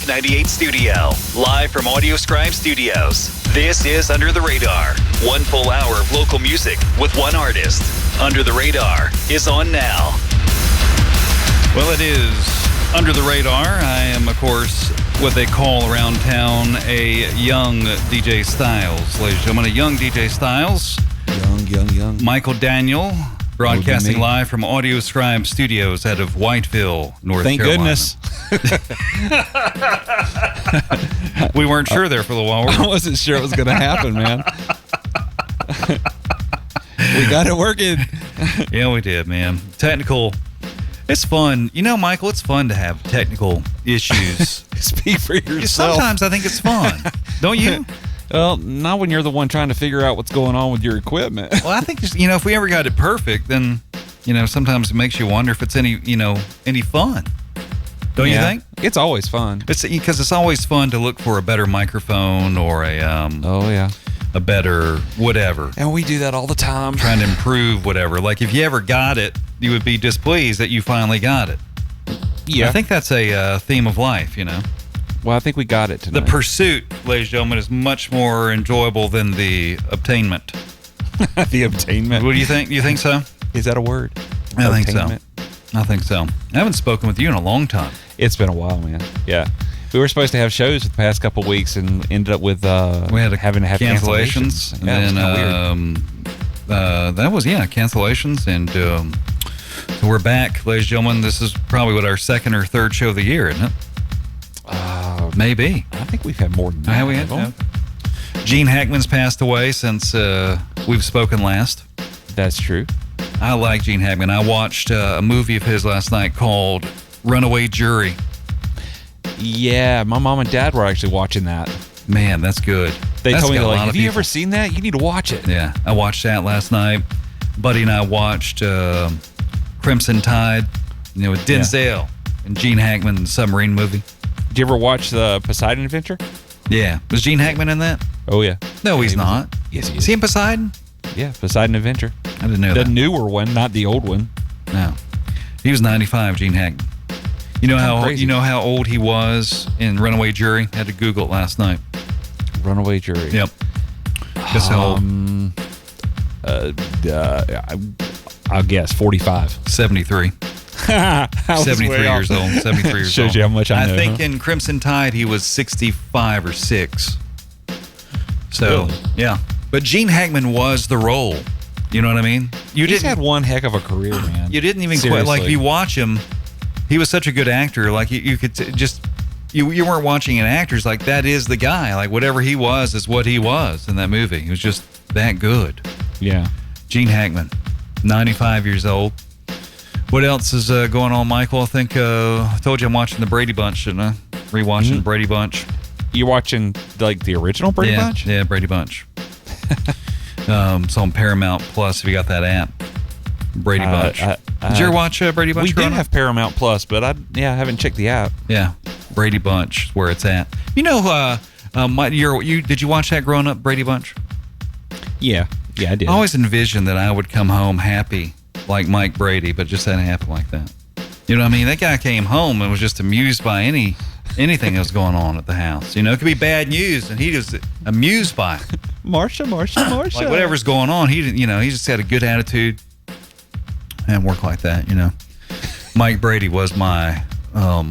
98 studio. Live from Audio Scribe Studios. This is Under the Radar. 1 full hour of local music with one artist. Under the Radar is on now. Well, it is Under the Radar. I am, of course, what they call around town a young DJ Styles. Ladies and gentlemen, a young DJ Styles. Young. Michael Daniel, broadcasting live from Audio Scribe Studios out of Whiteville, North Carolina. Thank goodness. We weren't sure there for a little while. I wasn't sure it was going to happen, man. We got it working. Yeah, we did, man. Technical. It's fun. You know, Michael, it's fun to have technical issues. Speak for yourself. Sometimes I think it's fun. Don't you? Well, not when you're the one trying to figure out what's going on with your equipment. Well, I think, if we ever got it perfect, then, sometimes it makes you wonder if it's any fun. Don't you think? It's always fun. It's because it's always fun to look for a better microphone or a better whatever. And we do that all the time. Trying to improve whatever. Like if you ever got it, you would be displeased that you finally got it. Yeah. I think that's a theme of life, Well, I think we got it tonight. The pursuit, ladies and gentlemen, is much more enjoyable than the obtainment. The obtainment. What do you think? Do you think so? Is that a word? I think so. I haven't spoken with you in a long time. It's been a while, man. Yeah. We were supposed to have shows the past couple of weeks and ended up with having to have cancellations. And that was cancellations. And so we're back, ladies and gentlemen. This is probably our second or third show of the year, isn't it? Maybe. I think we've had more than that. We have. Gene Hackman's passed away since we've spoken last. That's true. I like Gene Hackman. I watched a movie of his last night called Runaway Jury. Yeah, my mom and dad were actually watching that. Man, that's good. They told me, have you people. ever seen that? You need to watch it. Yeah, I watched that last night. Buddy and I watched Crimson Tide, with Denzel and Gene Hackman, the submarine movie. Did you ever watch the Poseidon Adventure? Yeah. Was Gene Hackman in that? Oh, yeah. No, he's not. Yes, he is. Is he in Poseidon? Yeah, Poseidon Adventure. I didn't know that. The newer one, not the old one. No. He was 95, Gene Hackman. You know how old he was in Runaway Jury? Had to Google it last night. Runaway Jury. Yep. Guess how old? I'll guess 45. 73. 73 years old. 73 years old. Shows you how much I know. I think in Crimson Tide he was 65 or 6. So, yeah. But Gene Hackman was the role. You know what I mean? He's had one heck of a career, man. You didn't even quite, like, if you watch him, he was such a good actor. Like, you could you weren't watching an actor. It's like, that is the guy. Like, whatever he was is what he was in that movie. He was just that good. Yeah. Gene Hackman, 95 years old. What else is going on, Michael? I think I told you I'm watching the Brady Bunch, didn't I? Rewatching Brady Bunch. You're watching, like, the original Brady Bunch? Yeah, Brady Bunch. It's on Paramount Plus if you got that app. Brady Bunch. Did you ever watch Brady Bunch? We did have Paramount Plus, but I haven't checked the app. Yeah, Brady Bunch is where it's at. Did you watch that growing up, Brady Bunch? Yeah, I did. I always envisioned that I would come home happy like Mike Brady, but just didn't happen like that. You know what I mean? That guy came home and was just amused by anything that was going on at the house. It could be bad news, and he was amused by it. Marsha. Like whatever's going on, he just had a good attitude and work like that. Mike Brady was my I don't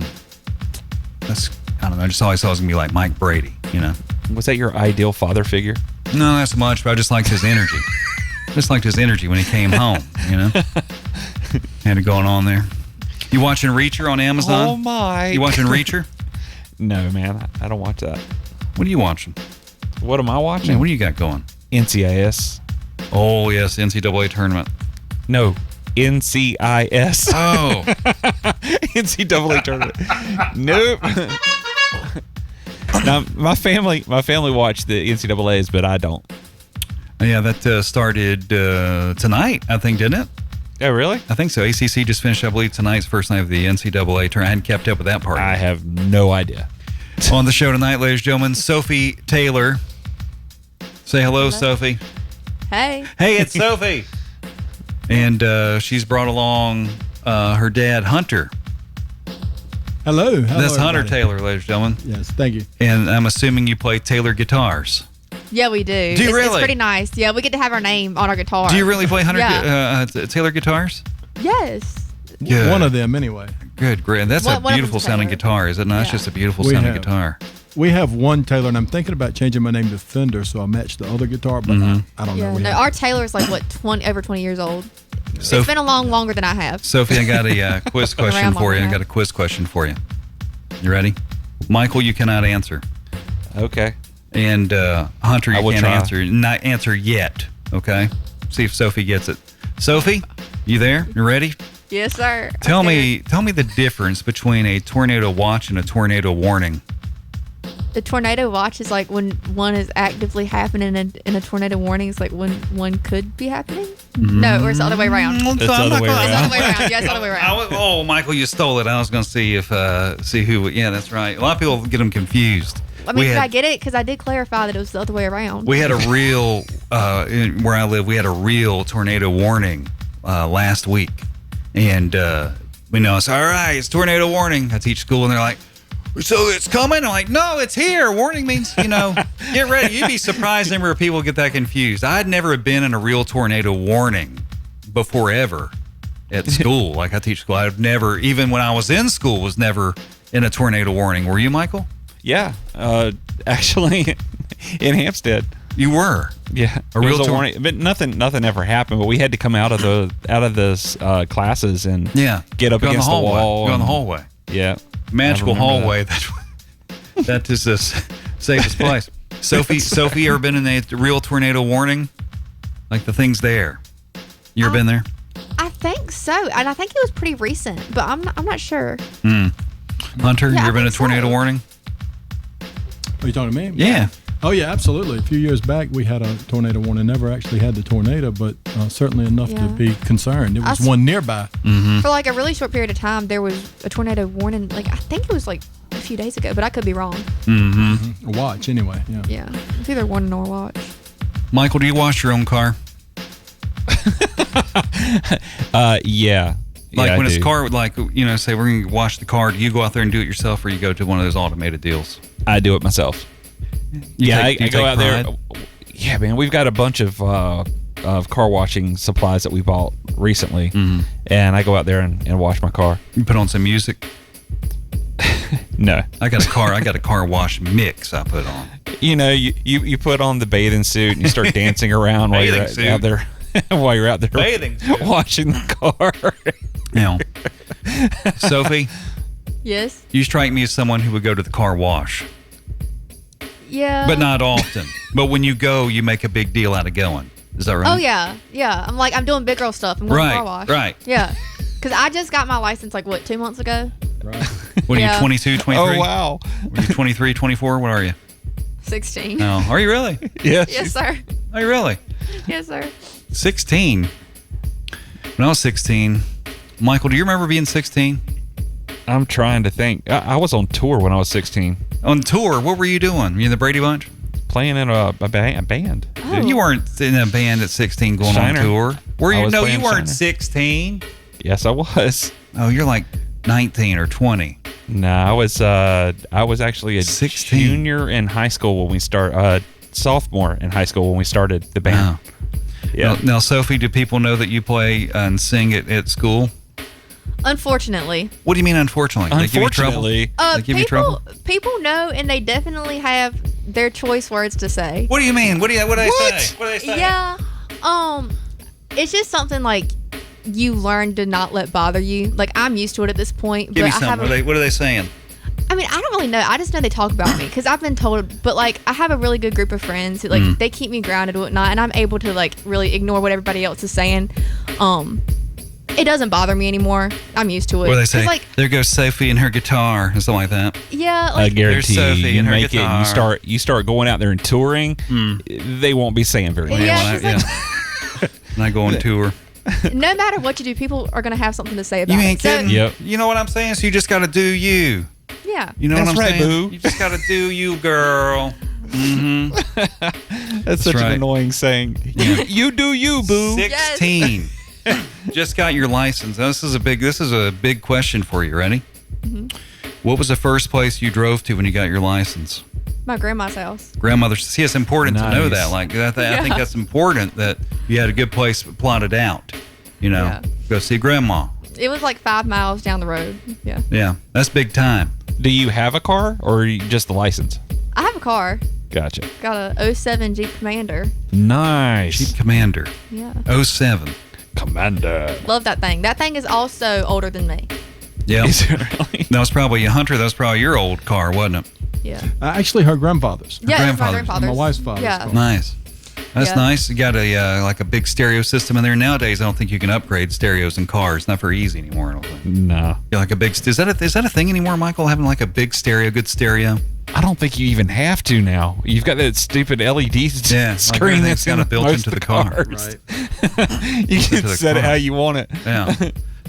know. I just always thought it was gonna be like Mike Brady. Was that your ideal father figure? No, not so much. But I just liked his energy. Just liked his energy when he came home. Had it going on there. You watching Reacher on Amazon? Oh my! You watching Reacher? No, man. I don't watch that. What are you watching? What am I watching? Man, what do you got going? NCIS. Oh yes, NCAA tournament. No, NCIS. Oh, NCAA tournament. Nope. Now my family watched the NCAAs, but I don't. Yeah, that started tonight, I think, didn't it? Oh, really? I think so. ACC just finished, I believe, tonight's first night of the NCAA tournament. I hadn't kept up with that part. I have no idea. On the show tonight, ladies and gentlemen, Sophie Taylor. Say hello, Sophie. Hey. Hey, it's Sophie. And she's brought along her dad, Hunter. Hello. That's Hunter everybody. Taylor, ladies and gentlemen. Yes, thank you. And I'm assuming you play Taylor guitars. Yeah, we do. Do you really? It's pretty nice. Yeah, we get to have our name on our guitar. Do you really play Yeah. Taylor guitars? Yes. Good. One of them, anyway. Good, great. That's One a of them's beautiful sounding Taylor. guitar, is it not? It's Yeah. just a beautiful We sounding have. guitar. We have one Taylor, and I'm thinking about changing my name to Fender, so I'll match the other guitar, but I don't know. Yeah. We No, have- our Taylor's like what over 20 years old. So, It's been longer than I have. Sophie, I got a quiz question Around for you. I longer got a quiz question for you. You ready? Michael, you cannot answer. Okay. And Hunter, I you will can't try. answer. Not answer yet. Okay. See if Sophie gets it. Sophie, you there? You ready? Yes, sir. Tell I'm me the difference between a tornado watch and a tornado warning. The tornado watch is like when one is actively happening, and a tornado warning is like when one could be happening. No, or it's the other way around. It's the other way It's the around. other way around. Yeah, it's the other way around. Oh, Michael, you stole it. I was going to see who. Yeah, that's right. A lot of people get them confused. I mean, We did had- I get it? Because I did clarify that it was the other way around. We had a real, where I live, we had a real tornado warning last week. And we know it's all right, it's tornado warning. I teach school, and they're like, so it's coming? I'm like, no, it's here. Warning means, get ready. You'd be surprised the number of people get that confused. I'd never been in a real tornado warning before ever at school. Like I teach school. I've never, even when I was in school, was never in a tornado warning. Were you, Michael? Yeah. Actually, in Hampstead. You were. Yeah, A it real was tor- warning, but nothing ever happened. But we had to come out of the classes and get up Go in against the wall. Go in the and- hallway. Yeah, Magical I remember hallway. That is the safest place. Sophie, you ever been in a real tornado warning? Like the thing's there. You ever been there? I think so, and I think it was pretty recent, but I'm not sure. Hunter, Yeah, you I ever been in a think tornado so. warning? Are you talking to me? Yeah. Oh, yeah, absolutely. A few years back, we had a tornado warning. Never actually had the tornado, but certainly enough to Yeah. be concerned. It was I s- one nearby. For like a really short period of time, there was a tornado warning. Like I think it was like a few days ago, but I could be wrong. A watch, anyway. Yeah. Yeah, it's either warning or watch. Michael, do you wash your own car? yeah. Like Yeah, when I it's do. car, like, say we're going to wash the car, do you go out there and do it yourself, or you go to one of those automated deals? I do it myself. You I take go out pride? there. Yeah, man, we've got a bunch of car washing supplies that we bought recently, and I go out there and wash my car. You put on some music? No, I got a car wash mix I put on. you put on the bathing suit and you start dancing around while you're Bathing out suit. there. While you're out there Bathing suit. washing the car. Now, Sophie, Yes. you strike me as someone who would go to the car wash, Yeah. but not often. But when you go, you make a big deal out of going. Is that right? Oh yeah, yeah. I'm doing big girl stuff. I'm going to car wash. Right. Yeah. Because I just got my license like 2 months ago. Right. What are Yeah. you, 22, 23? Oh wow! Are you 23, 24? What are you? 16. No. Are you really? Yes. Yes, sir. Are you really? Yes, sir. 16. When I was 16, Michael, do you remember being 16? I'm trying to think. I was on tour when I was 16, On tour, what were you doing? You in the Brady Bunch? playing in a band. Oh. You weren't in a band at 16 going Shiner. on tour. Were I you? was No, playing you weren't Shiner. 16. Yes, I was. Oh, you're like 19 or 20. No, I was actually a 16. junior in high school when we sophomore in high school when we started the band. Wow. Yeah. Now, Sophie, do people know that you play and sing at school? Unfortunately. What do you mean, unfortunately? They give you trouble? Unfortunately, They give you trouble? People know, and they definitely have their choice words to say. What do you mean? What do they What? say? What do they say? Yeah. It's just something like you learn to not let bother you. Like I'm used to it at this point, Give but me I some. haven't. What are they saying? I mean, I don't really know. I just know they talk about me because I've been told. But like, I have a really good group of friends who like they keep me grounded and whatnot, and I'm able to like really ignore what everybody else is saying. It doesn't bother me anymore. I'm used to it. What do they 'Cause, say? like, There goes Sophie and her guitar, or something like that. yeah, I like guarantee There's Sophie you and her make it. guitar. You start going out there and touring. They won't be saying very much. Yeah, Well, she's And I go on tour. no matter what you do, people are gonna have something to say about You it. ain't kidding. Yep. You know what I'm saying? So you just got to do you. Yeah. You know That's what I'm right, saying? boo. You just got to do you, girl. That's such right. an annoying saying. You do you, boo. 16. Just got your license. Now, this is a big question for you. Ready? What was the first place you drove to when you got your license? My grandma's house. Grandmother's. See, it's important to know Nice. that. Like, I think that's important that you had a good place plotted out. You know, Yeah. go see grandma. It was like 5 miles down the road. Yeah. Yeah, that's big time. Do you have a car or just the license? I have a car. Gotcha. Got a 07 Jeep Commander. Nice. Jeep Commander, Yeah. 07. Commander. Love that thing. That thing is also older than me. Yeah, Is it really? that was probably a Hunter. That was probably your old car, wasn't it? Yeah. Actually, her grandfather's. Yeah, it's my grandfather's. grandfather's. My wife's father's Yeah. car. Nice. That's Yeah. nice. You got a like a big stereo system in there. Nowadays, I don't think you can upgrade stereos in cars. Not very easy anymore. I don't think. No. Yeah, like a big. Is that a thing anymore, Michael? Having like a big stereo, good stereo. I don't think you even have to now. You've got that stupid LED Yeah, like screen everything's that's kinda built most into of the car. cars. Right. You into can the set it car. how you want it. Yeah,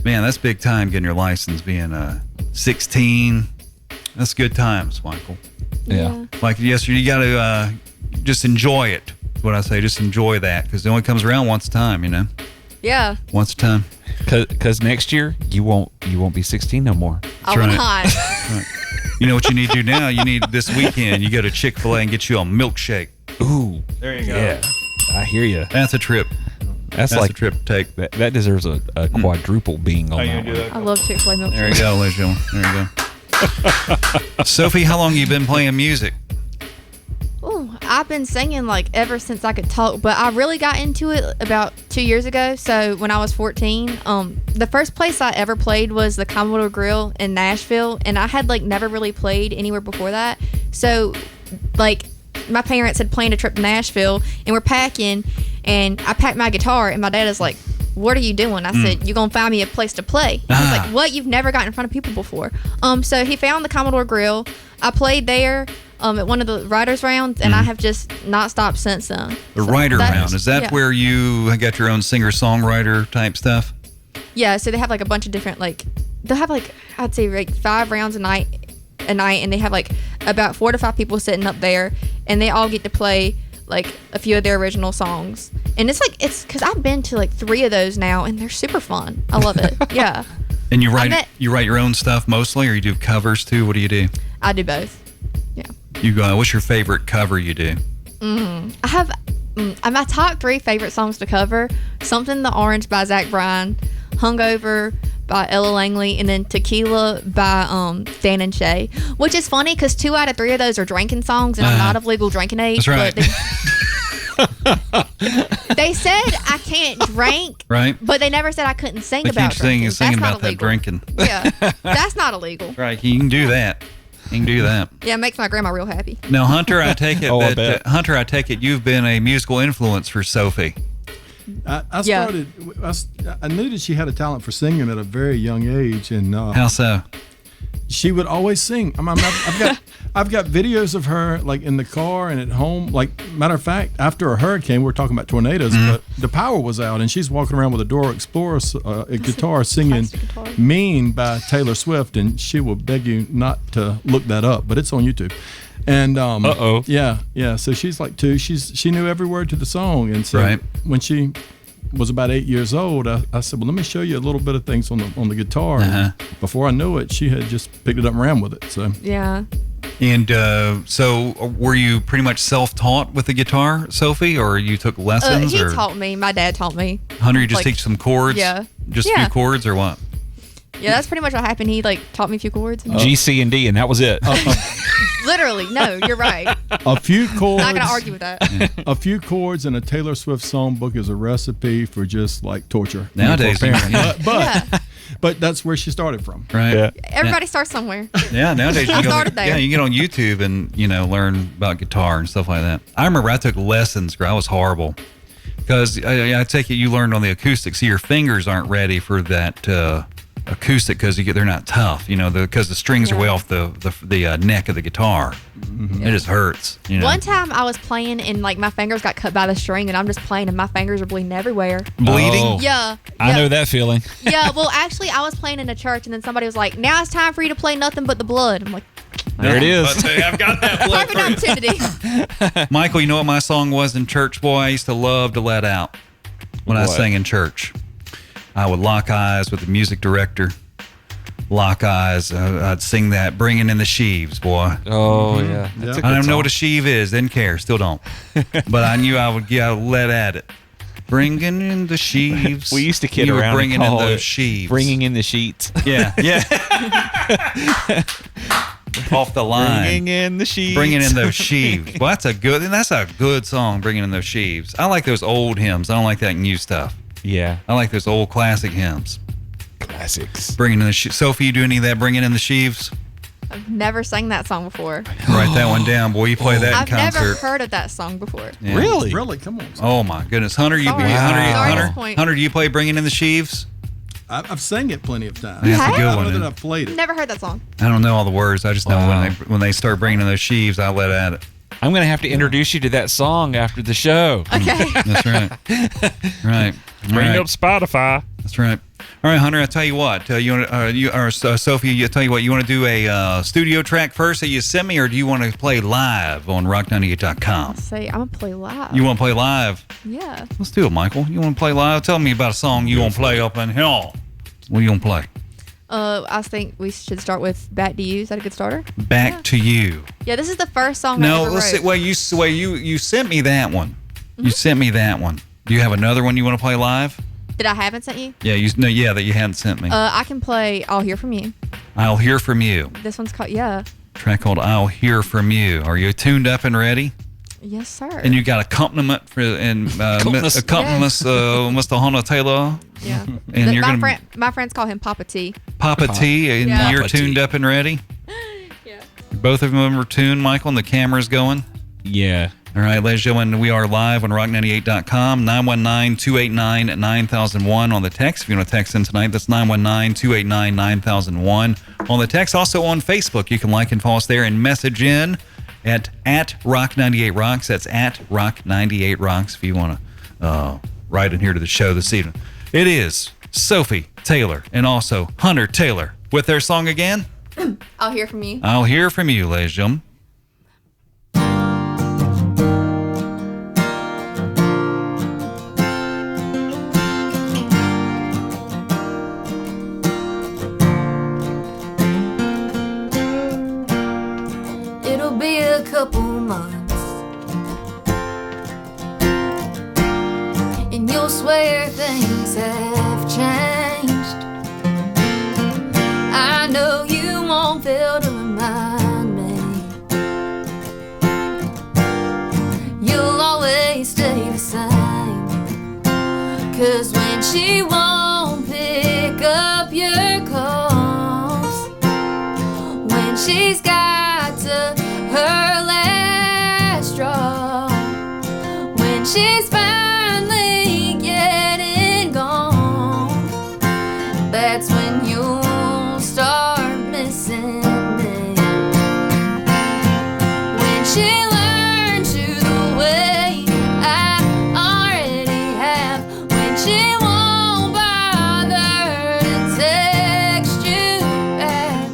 man, that's big time getting your license. Being 16, that's good times, Michael. Yeah. Like yes, you got to just enjoy it. Is what I say. Just enjoy that because it only comes around once a time. You know, Yeah. once a time. Because next year you won't be 16 no more. I will right. not. You know what you need to do now? You need this weekend. You go to Chick-fil-A and get you a milkshake. Ooh. There you go. Yeah. I hear you. That's a trip. That's That's like a trip to take. that deserves a quadruple being on How you that gonna do one. that? I love Chick-fil-A milkshake. There you go, ladies and gentlemen. There you go. Sophie, how long you been playing music? Ooh, I've been singing like ever since I could talk, but I really got into it about 2 years ago. So when I was 14, the first place I ever played was the Commodore Grill in Nashville, and I had like never really played anywhere before that. So like my parents had planned a trip to Nashville, and we're packing, and I packed my guitar, and my dad is like, "What are you doing?" I said, "You're gonna find me a place to play." I was like, "What? You've never gotten in front of people before?" So he found the Commodore Grill. I played there at one of the writers' rounds, and I have just not stopped since then. The So writer that- round. Is that yeah. where you got your own singer-songwriter type stuff? Yeah, so they have like a bunch of different they'll have like I'd say like 5 rounds a night, and they have like about 4 to 5 people sitting up there, and they all get to play like a few of their original songs. And it's because I've been to like 3 of those now, and they're super fun. I love it. Yeah, And you write met- you write your own stuff mostly, or you do covers too? What do you do? I do both. Yeah, You go. What's your favorite cover you do? I have my top 3 favorite songs to cover: "Something in the Orange" by Zach Bryan, "Hungover" by Ella Langley, and then "Tequila" by Dan and Shay. Which is funny because 2 out of 3 of those are drinking songs, and I'm not of legal drinking age. That's right. But they said I can't drink, Right. but they never said I couldn't sing They about keep drinking. singing That's not about that illegal. drinking. Yeah, that's not illegal. Right. You can do that. You can do that. Yeah, it makes my grandma real happy. Now, Hunter, I take it Oh, I that bet. Hunter, I take it you've been a musical influence for Sophie. I Yeah. started. I knew that she had a talent for singing at a very young age, and How so? she would always sing. I've got videos of her like in the car and at home. Like matter of fact, after a hurricane, we're talking about tornadoes, but the power was out, and she's walking around with a Dora Explorer a guitar singing plastic guitar. "Mean" by Taylor Swift, and she will beg you not to look that up, but it's on YouTube. And Uh-oh. yeah. So she's like 2. She knew every word to the song, and so Right. when she was about 8 years old, I said, "Well, let me show you a little bit of things on the guitar." And Uh-huh. before I knew it, she had just picked it up and ran with it. So Yeah. And so, were you pretty much self-taught with the guitar, Sophie, or you took lessons? He or taught me. My dad taught me. Hunter, you just like- teach some chords? Yeah. Just a Yeah. few chords, or what? Yeah, that's pretty much what happened. He taught me a few chords. G, C, and D, and that was it. Literally, no, you're right. a few chords. Not gonna argue with that. A few chords in a Taylor Swift songbook is a recipe for just like torture. Nowadays, for a parent. yeah. but that's where she started from. Right. Yeah. Everybody starts somewhere. Yeah, nowadays you I can go, started there. yeah, you can get on YouTube and learn about guitar and stuff like that. I remember I took lessons. I was horrible because I take it you learned on the acoustic. See, your fingers aren't ready for that acoustic because they're not tough. Because the strings are way Yeah. off the neck of the guitar. It just hurts. One time I was playing and my fingers got cut by the string, and I'm just playing and my fingers are bleeding everywhere. bleeding. Oh. Yeah. I know that feeling. Yeah, well, actually, I was playing in a church, and then somebody was like, "Now it's time for you to play Nothing But the Blood." I'm like, There it is. But, hey, I've got that blood perfect through. opportunity. Michael, you know what my song was in church, boy? I used to love to let out when I What? sang in church. I would lock eyes with the music director Lock Eyes. I'd sing that. Bringing in the sheaves, boy. Oh yeah. That's a good I don't know song. what a sheave is. Didn't care. Still don't. But I knew I would get let at it. Bringing in the sheaves. We used to kid you were around and bringing in call those it sheaves. Bringing in the sheets. Yeah. Off the line. Bringing in the sheets. Bringing in those sheaves. Well, that's a good song. Bringing in those sheaves. I like those old hymns. I don't like that new stuff. Yeah. I like those old classic hymns. Classics. Bringing in the Sophie, you do any of that? Bringing in the sheaves. I've never sang that song before. Write that one down, boy. You play that in I've concert. never heard of that song before. Yeah. Really? Come on. Oh my goodness, Hunter, you Sorry. Sorry, disappoint. Hunter, do you play Bringing in the Sheaves? I've sang it plenty of times. That's a have? good I don't one. know that isn't I've played it. Never heard that song. I don't know all the words. I just know Wow. when they start bringing in those sheaves, I let at it. I'm gonna have to introduce you to that song after the show. Okay. That's right. Right. Bring Right. it up Spotify. That's right. All right, Hunter. I tell you what. Sophie. You tell you what. You want to do a studio track first that you sent me, or do you want to play live on rock98.com? Say, I'm gonna play live. You want to play live? Yeah. Let's do it, Michael. You want to play live? Tell me about a song you want to play up in here. What do you want to play? I think we should start with "Back to You." Is that a good starter? Back to You. Yeah, this is the first song I No, ever let's see. wrote. You sent me that one. You sent me that one. Do you have another one you want to play live? That I haven't sent you? Yeah, that you hadn't sent me. I can play "I'll Hear From You." I'll Hear From You. This one's called Track called I'll Hear From You. Are you tuned up and ready? Yes, sir. And you got accompaniment for Mr. Sophie Taylor. Yeah. And you're my gonna my friends call him Papa T. Papa T, and Yeah. you're Papa tuned T. up and ready. Yeah. Both of them are tuned, Michael, and the camera's going. Yeah. All right, ladies and gentlemen, we are live on rock98.com, 919-289-9001 on the text. If you want to text in tonight, that's 919-289-9001 on the text. Also on Facebook, you can like and follow us there and message in at Rock98Rocks. That's at Rock98Rocks if you want to write in here to the show this evening. It is Sophie Taylor and also Hunter Taylor with their song again, I'll Hear From You. I'll Hear From You, ladies and gentlemen. It'll be a couple months, and you'll swear things have changed. I know you won't fail to remind me. You'll always stay the same, 'cause when she won't pick up your calls, when she's got to her last straw, when she's finally getting gone, that's when you'll start missing me. When she learns you the way I already have, when she won't bother to text you back,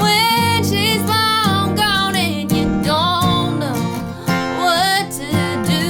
when she's long gone and you don't know what to do.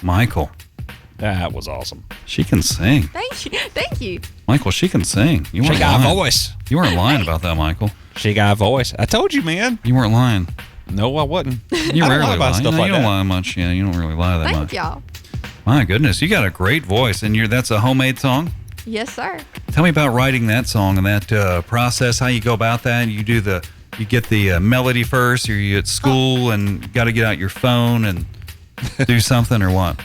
Michael, That was awesome. she can sing. Thank you. Thank you. Michael, she can sing. You She weren't got a lying. voice. You weren't lying about that, Michael. She got a voice. I told you, man. You weren't lying. No, I wasn't. You I don't rarely lie about lie. stuff No, like you don't that. lie much. Yeah, you don't really lie that Thank much. y'all. My goodness, you got a great voice, and that's a homemade song. Yes, sir. Tell me about writing that song and that process. How you go about that? You get the melody first, or you at school and got to get out your phone and do something, or what?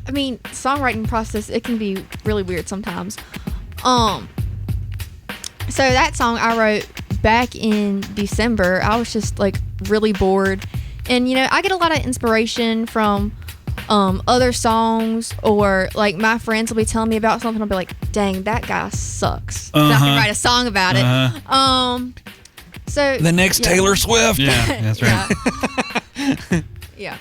I mean, songwriting process, it can be really weird sometimes. So that song I wrote back in December. I was just like really bored, and I get a lot of inspiration from other songs, or like my friends will be telling me about something. I'll be like, dang, that guy sucks. And I can write a song about it. So The next Taylor Swift. Yeah, that's right. Yeah.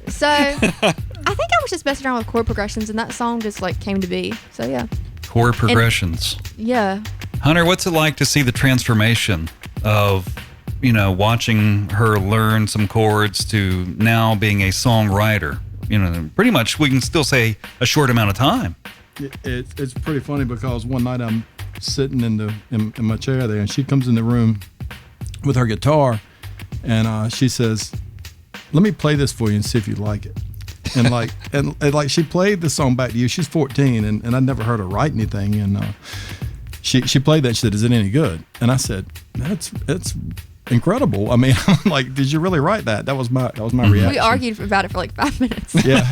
So I think I was just messing around with chord progressions, and that song just like came to be. So yeah. Chord progressions. Yeah. Hunter, what's it like to see the transformation of, watching her learn some chords to now being a songwriter? Pretty much we can still say a short amount of time. It's pretty funny because one night I'm sitting in my chair there, and she comes in the room with her guitar, and she says, "Let me play this for you and see if you like it." And like and she played the song back to you. She's 14, and I'd never heard her write anything, and she played that. She said, "Is it any good?" And I said, "That's incredible." I mean, I'm like, "Did you really write that?" That was my reaction. We argued about it for like 5 minutes. Yeah.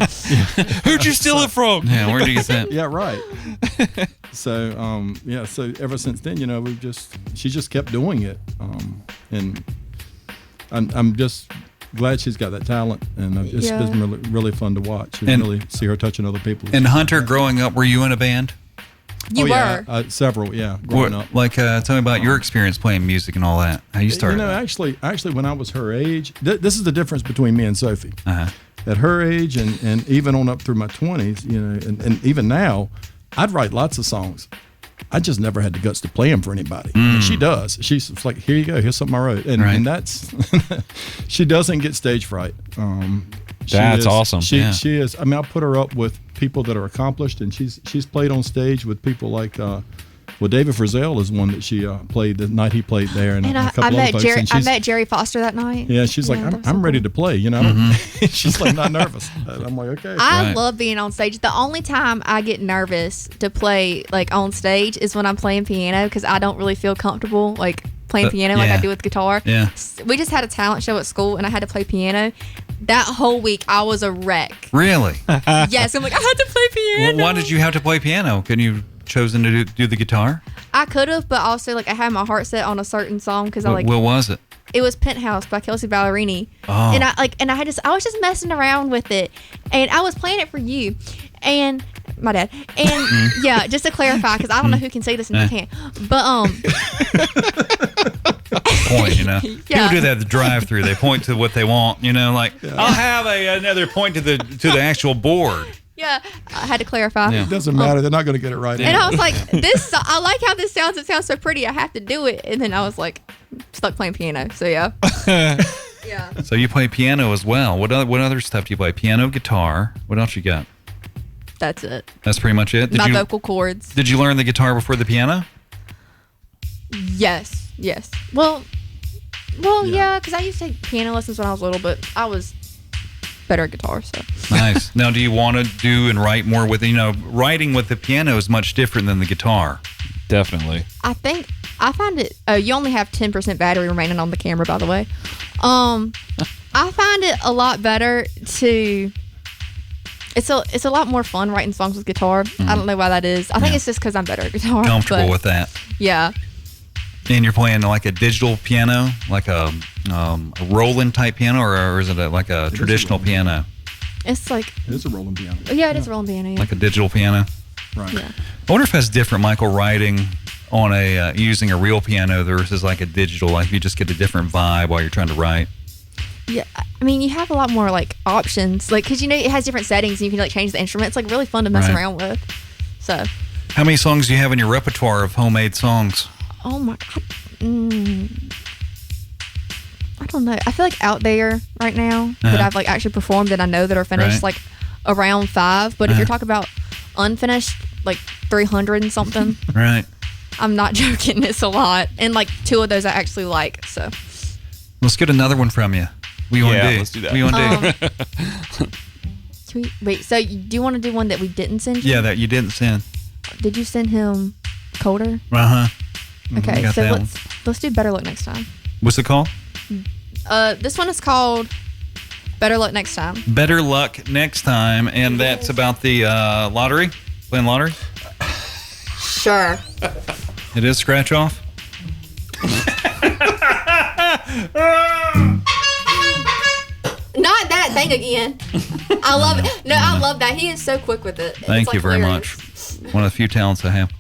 Who'd you steal it from? Yeah, where do you get that? Yeah, right. So so ever since then, she just kept doing it, and I'm just glad she's got that talent, and it's been really, really fun to watch and really see her touching other people. And Hunter, growing up, were you in a band? You were. Yeah, several, growing up. Like, tell me about your experience playing music and all that. How you started? Actually, when I was her age, this is the difference between me and Sophie. Uh-huh. At her age, and even on up through my 20s, and even now, I'd write lots of songs. I just never had the guts to play them for anybody. And she does. She's like, "Here you go. Here's something I wrote," and that's she doesn't get stage fright. That's awesome. She Yeah. she is. I mean, I put her up with people that are accomplished, and she's played on stage with people like. David Frizzell is one that she played the night he played there, and a couple I other met folks. Jerry. And I met Jerry Foster that night. Yeah, she's like, that was I'm so ready cool. to play. She's like not nervous. And I'm like, okay. I Right. love being on stage. The only time I get nervous to play like on stage is when I'm playing piano, because I don't really feel comfortable like playing piano like yeah. I do with guitar. Yeah. We just had a talent show at school, and I had to play piano. That whole week I was a wreck. Really? Yes, I'm like, I had to play piano. Why did you have to play piano? Couldn't you chosen to do the guitar? I could have, but also like I had my heart set on a certain song because I like What was it? it was Penthouse by Kelsey Ballerini. Oh. And I was just messing around with it, and I was playing it for you and my dad. And yeah, just to clarify, because I don't know who can say this and who can't. But Point, Yeah. People do that at the drive-through. They point to what they want, like I'll have another point to the actual board. yeah, I had to clarify. Yeah. It doesn't matter. They're not going to get it right. And I was like, I like how this sounds. It sounds so pretty. I have to do it. And then I was like, stuck playing piano. So yeah. Yeah. So you play piano as well. What other stuff do you play? Piano, guitar. What else you got? That's it. That's pretty much it. My vocal cords. Did you learn the guitar before the piano? Yes. Well, yeah, because I used to take piano lessons when I was little, but I was better at guitar. So Nice. Now, do you want to do and write more with writing with the piano is much different than the guitar? Definitely. I find it. You only have 10% battery remaining on the camera, by the way. I find it a lot better to. It's a lot more fun writing songs with guitar. I don't know why that is. I think it's just because I'm better at guitar. Comfortable with that. Yeah. And you're playing like a digital piano, like a Roland type piano, or is it like a traditional piano? It's like. It's a rolling piano. Yeah, it is a rolling piano. Yeah. Like a digital piano? Right. Yeah. I wonder if that's different, Michael, writing on using a real piano versus like a digital, like you just get a different vibe while you're trying to write. Yeah, I mean, you have a lot more like options, like because it has different settings and you can like change the instrument. It's like really fun to mess Right. around with. So, How many songs do you have in your repertoire of homemade songs? oh my god, I don't know. I feel like out there right now that I've like actually performed and I know that are finished. Right. Like, around 5. But if you're talking about unfinished, like 300 and something, Right. I'm not joking. It's a lot, and like 2 of those I actually like. So Let's get another one from you. What you want to do? let's do that. What you want to do? wait. So do you want to do one that we didn't send you? Yeah, that you didn't send. Did you send him colder? Uh-huh. Okay, got so that let's do Better Luck Next Time. What's it called? This one is called Better Luck Next Time. Better Luck Next Time, and that's about the lottery, playing lottery. Sure. It is scratch off. Not that thing again. I love it. No, I love that. He is so quick with it. Thank you very much. One of the few talents I have.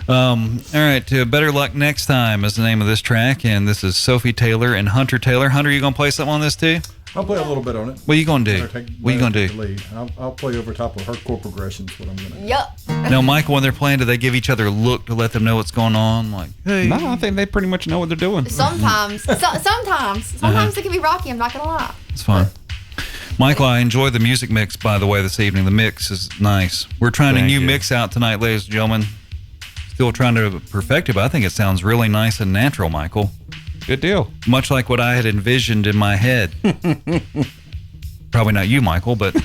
All right, Better Luck Next Time is the name of this track, and this is Sophie Taylor and Hunter Taylor. Hunter, you gonna play something on this too? I'll play a little bit on it. What are you gonna do? What are you gonna do? The lead. I'll play over top of her chord progressions. What I'm gonna do. Yup. Now, Michael, when they're playing, do they give each other a look to let them know what's going on? Like, hey. No, I think they pretty much know what they're doing. Sometimes it can be rocky. I'm not gonna lie. It's fine. Michael, I enjoy the music mix, by the way, this evening. The mix is nice. We're trying a Thank new you. mix out tonight, ladies and gentlemen. Still trying to perfect it, but I think it sounds really nice and natural, Michael. Good deal. Much like what I had envisioned in my head. Probably not you, Michael, but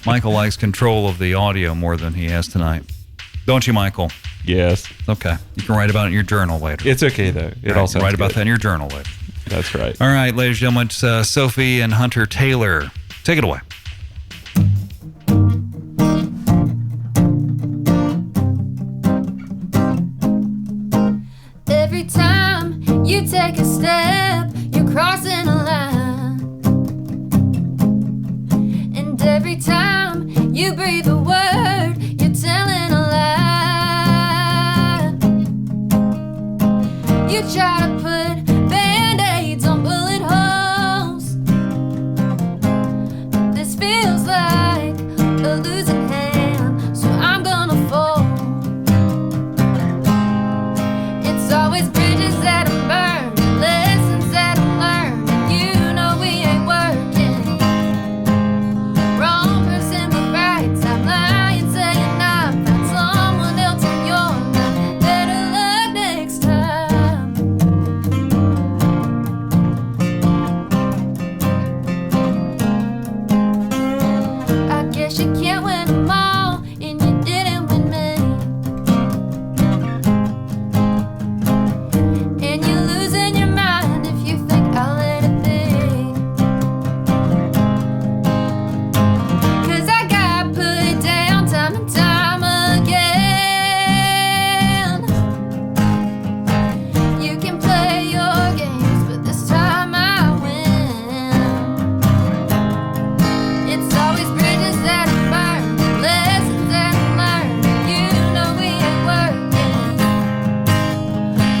Michael likes control of the audio more than he has tonight. Don't you, Michael? Yes. Okay. You can write about it in your journal later. It's okay, though. It all sounds Write about good. that in your journal later. That's right. All right, ladies and gentlemen, it's Sophie and Hunter Taylor. Take it away. Every time you take a step, you're crossing a line. And every time you breathe a word, you're telling a lie. You try to put band-aids on bullet holes. This feels like a losing hand, so I'm gonna fold. It's always bridges that I'm burning, lessons that I'm learning. You know we ain't working. Wrong person, but right time. Lying, saying I found someone else in your mind. Better luck next time. I guess you can't win them all, and you didn't win me. And you're losing your mind if you think I'll let it be. 'Cause I got put down time and time again. You can play your games, but this time I win. It's always bridges that I burn, lessons that I learn. You know we ain't working.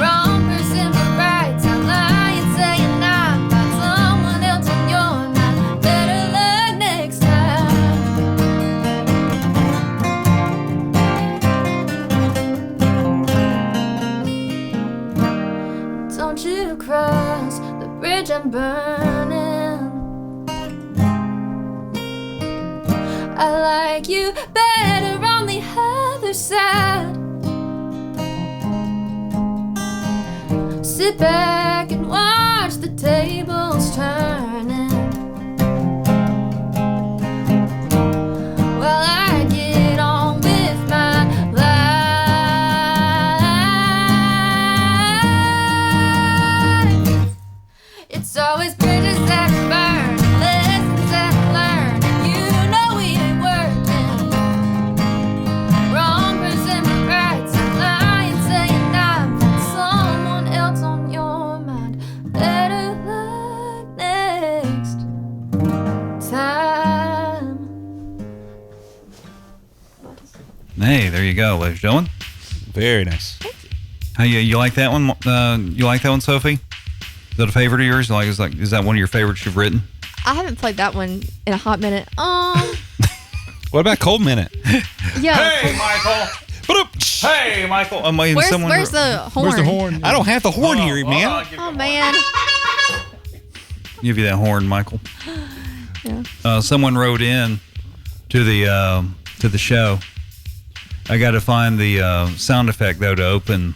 Wrong person, but right time. Lying, saying I found someone else in your mind. Better luck next time. Don't you cross the bridge I'm burning. I like you better on the other side. Sit back and watch the tables turning while I get on with my life. It's always bridges that burn, lessons that learn. You know we ain't working. Wrong person, but right time. Lying, saying I found someone else on your mind. Better luck next time. Hey, there you go, ladies and gentlemen. Very nice. How you like that one? You like that one, Sophie? Is that a favorite of yours? Is that one of your favorites you've written? I haven't played that one in a hot minute. What about Cold Minute? Yeah. Michael. Hey, Michael. Where's the horn? Where's the horn? I don't have the horn here, man. Oh man. Give you that horn, Michael. Yeah. Someone wrote in to the show. I got to find the sound effect though to open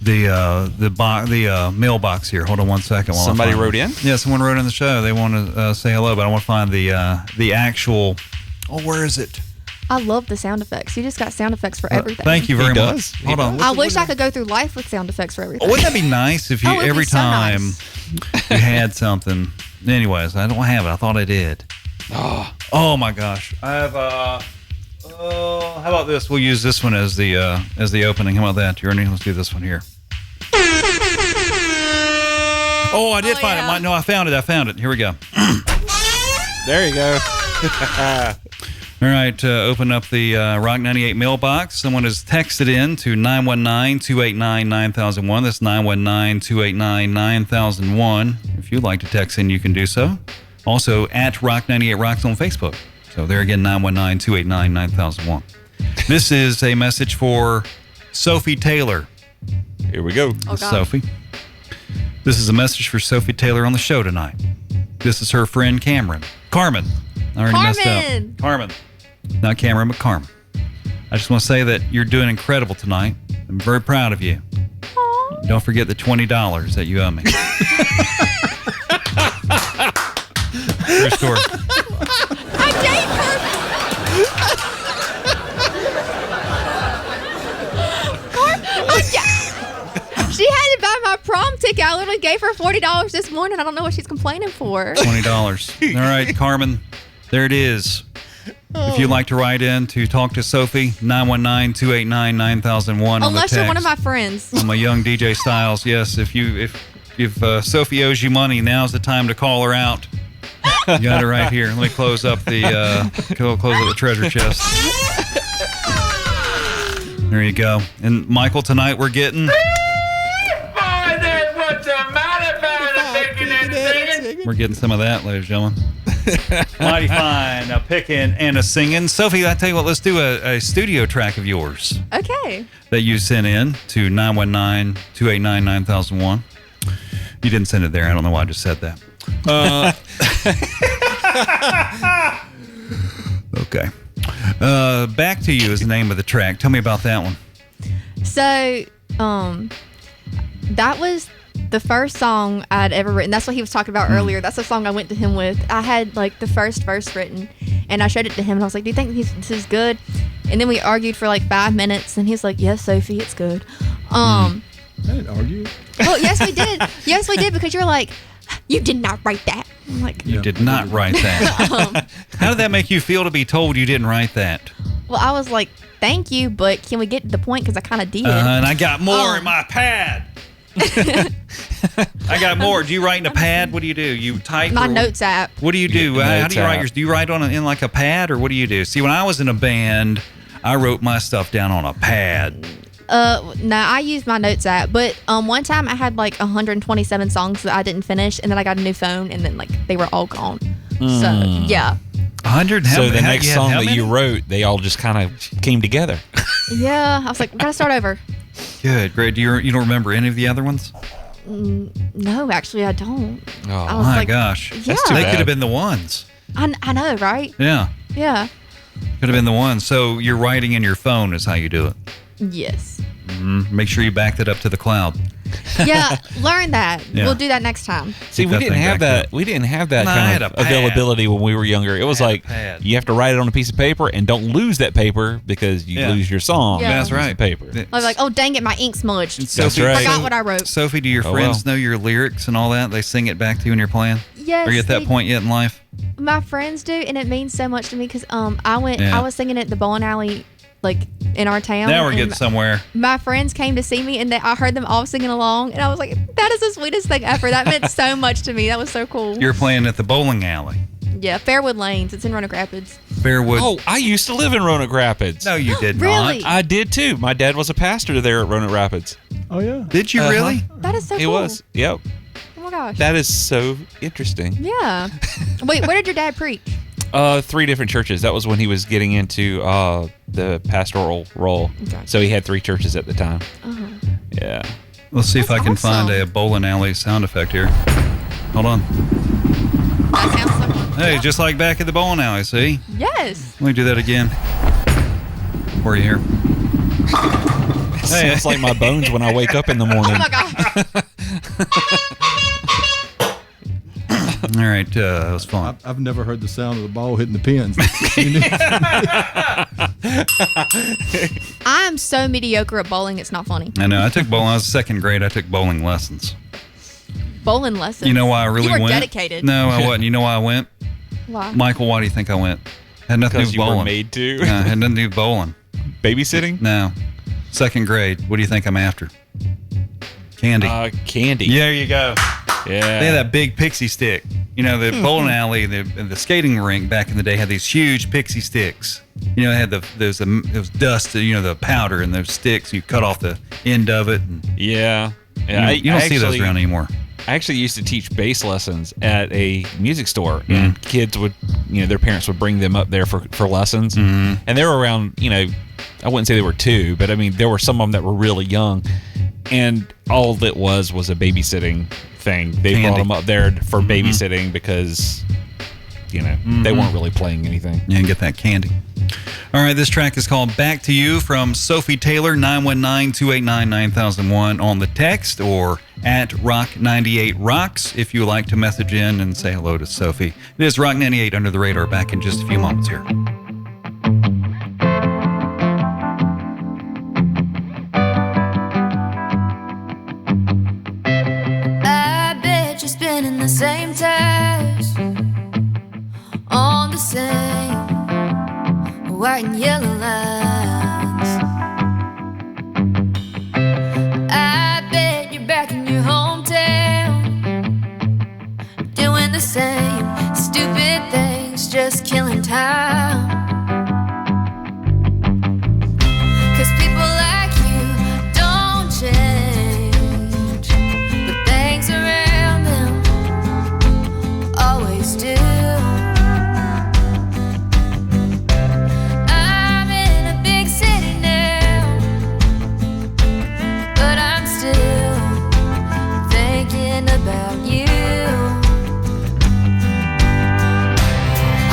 the mailbox here. Hold on one second. While Somebody wrote in? Yeah, someone wrote in the show. They want to say hello, but I want to find the actual. Oh, where is it? I love the sound effects. You just got sound effects for everything. Thank you very He much. does. He Hold on. I wish I could go through life with sound effects for everything. Oh, wouldn't that be nice if you Oh, it'd be every so time nice. you had something? Anyways, I don't have it. I thought I did. Oh my gosh. I have how about this? We'll use this one as the opening. How about that, Journey? Let's do this one here. Oh, I did find yeah. it. No, I found it. Here we go. There you go. All right, open up the Rock 98 mailbox. Someone has texted in to 919-289-9001. That's 919-289-9001. If you'd like to text in, you can do so. Also, at Rock 98 Rocks on Facebook. So there again, 919-289-9001. This is a message for Sophie Taylor. Here we go. Oh, God. Sophie. This is a message for Sophie Taylor on the show tonight. This is her friend Carmen. I already messed up. Carmen. Not Cameron, but Carmen. I just want to say that you're doing incredible tonight. I'm very proud of you. Aww. Don't forget the $20 that you owe me. True story. I gave her. She had to buy my prom ticket. I literally gave her $40 this morning. I don't know what she's complaining for. $20. All right, Carmen. There it is. If you'd like to write in to talk to Sophie, 919-289-9001. Unless you're one of my friends. I'm a young DJ Styles. Yes, if Sophie owes you money, now's the time to call her out. You got it right here. Let me close up the treasure chest. There you go. And Michael, tonight we're getting. We're getting some of that, ladies and gentlemen. Mighty fine. A picking and a singing. Sophie, I tell you what, let's do a studio track of yours Okay. that you sent in to 919-289-9001. You didn't send it there. I don't know why I just said that. Okay. Back to You is the name of the track. Tell me about that one. So, that was the first song I'd ever written. That's what he was talking about earlier. That's the song I went to him with. I had like the first verse written, and I showed it to him, and I was like, "Do you think this is good?" And then we argued for like 5 minutes, and he's like, "Yes, Sophie, it's good." I didn't argue. Well, yes, we did. Yes, we did, because you're like, "You did not write that." I'm like, You did not write that. How did that make you feel to be told you didn't write that? well, I was like, "Thank you, but can we get to the point?" Because I kind of did. And I got more in my pad. I got more. Do you write in a pad? What do? You type? My or notes app. What do you do? Yeah, How notes do you write app. yours? Do you write in like a pad, or what do you do? See, when I was in a band, I wrote my stuff down on a pad. No, I used my notes app, but one time I had like 127 songs that I didn't finish, and then I got a new phone, and then like they were all gone. So yeah, 100. So the next song how that you many? wrote, they all just kind of came together. yeah. I was like, we gotta start over. Good, great. Do you don't remember any of the other ones? No, actually, I don't. I Oh, was My like, gosh, Yeah. too they bad. could have been the ones. I know, right? Yeah, Yeah. could have been the ones. So you're writing in your phone is how you do it. Yes. Make sure you backed it up to the cloud. Yeah. Learn that. Yeah. We'll do that next time. see, Keep we that didn't thing have back that. We didn't have that No, I kind had of a pad. availability when we were younger. It was I had a like pad. you have to write it on a piece of paper, and don't lose that paper because you Yeah. lose your song. Yeah. on a That's piece of right. paper. I was like, oh dang it, my ink smudged. That's right. Forgot what I wrote. Sophie, do your Oh, friends well. know your lyrics and all that? They sing it back to you when you're playing? Yes. Are you at that they- point yet in life? My friends do, and it means so much to me because I Yeah. was singing at the bowling alley like in our town. Now we're and getting somewhere. My friends came to see me, and I heard them all singing along, and I was like, that is the sweetest thing ever. That meant so much to me. That was so cool. You're playing at the bowling alley. Yeah, Fairwood Lanes. It's in Roanoke Rapids. Fairwood. Oh, I used to live in Roanoke Rapids. No, you did Really? not. I did too. My dad was a pastor there at Roanoke Rapids. Oh yeah. Did you Uh-huh. really? That is so He cool. was. Yep. Oh my gosh. That is so interesting. Yeah. Wait, where did your dad preach? 3 different churches. That was when he was getting into the pastoral role. Okay. So he had 3 churches at the time. Uh-huh. Yeah. Let's see if I That's can find awesome. a bowling alley sound effect here. Hold on. That sounds so fun. Hey, just like back at the bowling alley, see? Yes. Let me do that again. For you here. Hey, Sounds like my bones when I wake up in the morning. Oh my gosh. all right, that was fun. I've never heard the sound of the ball hitting the pins. I am so mediocre at bowling, it's not funny. I know. I took bowling. I was second grade. I took bowling lessons. Bowling lessons. You know why I really You were went? dedicated. No, I wasn't. You know why I went? Why? Michael, why do you think I went? Had nothing to do Because with you bowling. were made to. No, had nothing to do with bowling. Babysitting? No. Second grade. What do you think I'm after? Candy. Candy. Yeah, there you go. Yeah. They had that big pixie stick. You know, the bowling alley, the skating rink back in the day had these huge pixie sticks. You know, it had those dust, you know, the powder and those sticks. You cut off the end of it. And, Yeah. you don't see those around anymore. I actually used to teach bass lessons at a music store, and kids would, their parents would bring them up there for lessons. And they were around, I wouldn't say they were 2, but I mean, there were some of them that were really young. And all it was a babysitting thing. They Candy. brought them up there for babysitting because, they weren't really playing anything. Yeah, and get that candy. All right, this track is called Back to You from Sophie Taylor, 919-289-9001 on the text or at Rock98Rocks if you would like to message in and say hello to Sophie. It is Rock98 Under the Radar, back in just a few moments here. I bet you're spinning the same tires on the same white and yellow lines. I bet you're back in your hometown doing the same stupid things, just killing time. 'Cause people like you don't change, but things around them always do. I'm in a big city now, but I'm still thinking about you.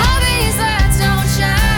All these lights don't shine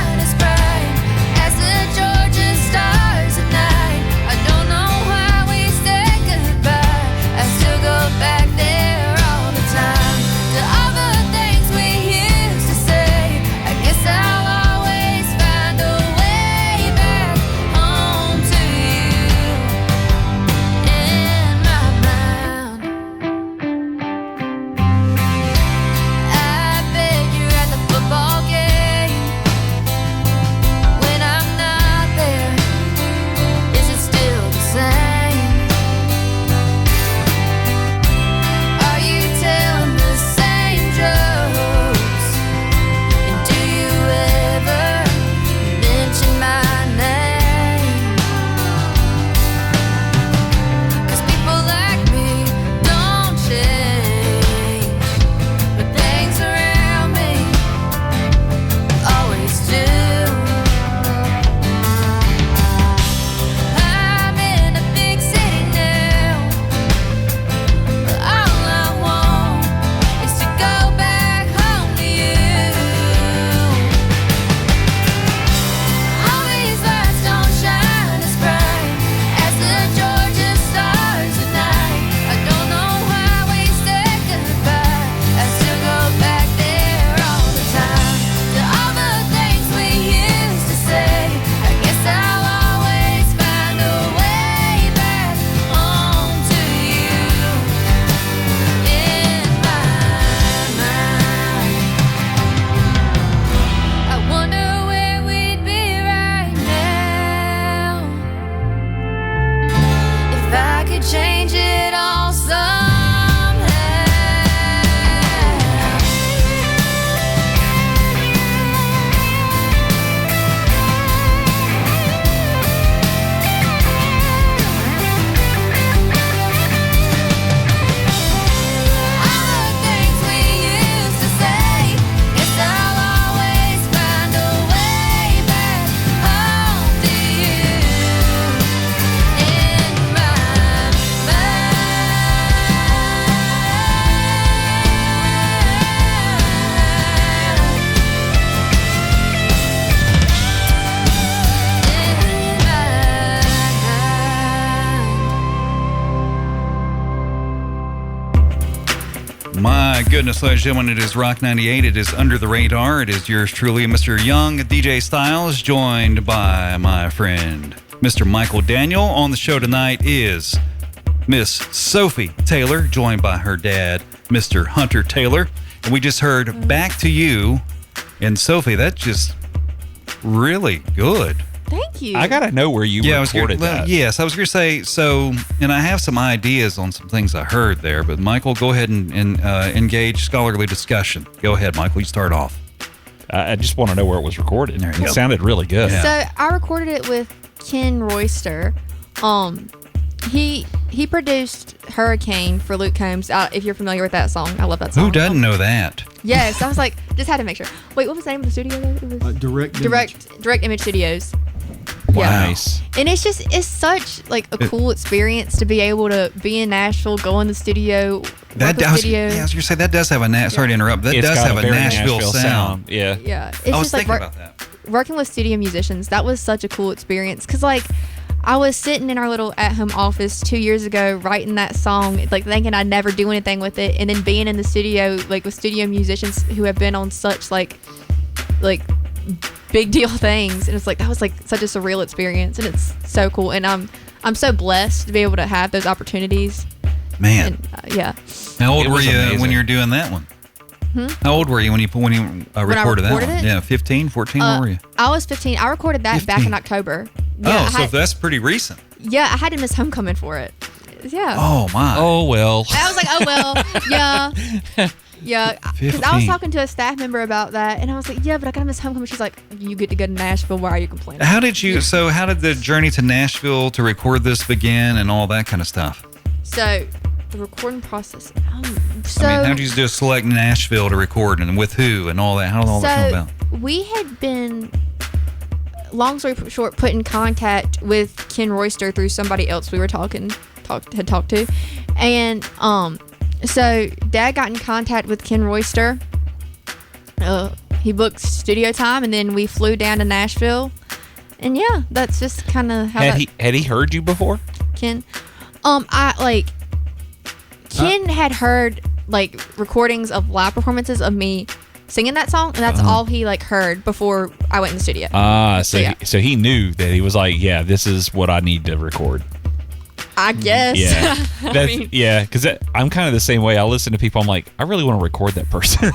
My goodness, ladies and gentlemen, it is Rock 98. It is Under the Radar. It is yours truly, Mr. Young, DJ Styles, joined by my friend, Mr. Michael Daniel. On the show tonight is Miss Sophie Taylor, joined by her dad, Mr. Hunter Taylor. And we just heard Back to You. And Sophie, that's just really good. Thank you. I gotta know where you recorded that. Yes, I was going to say, so, and I have some ideas on some things I heard there, but Michael, go ahead and engage scholarly discussion. Go ahead, Michael, you start off. I just want to know where it was recorded. There you It go. sounded really good. Yeah. So I recorded it with Ken Royster. He produced Hurricane for Luke Combs. If you're familiar with that song, I love that song. Who doesn't know that? Yes, I was like, just had to make sure. Wait, what was the name of the studio? It was Direct Image Studios. Wow. Nice. And it's such like a cool experience to be able to be in Nashville, go in the studio. I was studio. going to say, that does have sorry to interrupt, that It's does got have a very Nashville sound. Yeah. Yeah, it's I was just like thinking about that. working with studio musicians. That was such a cool experience because like I was sitting in our little at-home office 2 years ago writing that song, like thinking I'd never do anything with it, and then being in the studio like with studio musicians who have been on such like big deal things, and it's like that was like such a surreal experience, and it's so cool, and I'm so blessed to be able to have those opportunities. Man, And, yeah. how old It were was you amazing. when you were doing that one? How old were you when you recorded that recorded one? it? Yeah, 15, 14, what were you? I was 15. I recorded that back 15. in October. Yeah, So that's pretty recent. yeah, I had to miss homecoming for it. Yeah. Oh, my. Oh well. I was like, oh well, yeah, yeah. Because I was 15. talking to a staff member about that, and I was like, yeah, but I gotta miss homecoming. She's like, you get to go to Nashville. Why are you complaining? How did the journey to Nashville to record this begin and all that kind of stuff? So the recording process. I mean, how did you just select Nashville to record and with who and all that? How did all that come about? we had been, long story short, put in contact with Ken Royster through somebody else we were had talked to, and so Dad got in contact with Ken Royster. He booked studio time, and then we flew down to Nashville, and yeah, that's just kind of how Had he heard you before? Ken. Ken had heard like recordings of live performances of me singing that song, and that's all he like heard before I went in the studio. So yeah. so he knew that he was like, yeah, this is what I need to record. I guess. Yeah, I that's mean, because I'm kind of the same way. I listen to people. I'm like, I really want to record that person.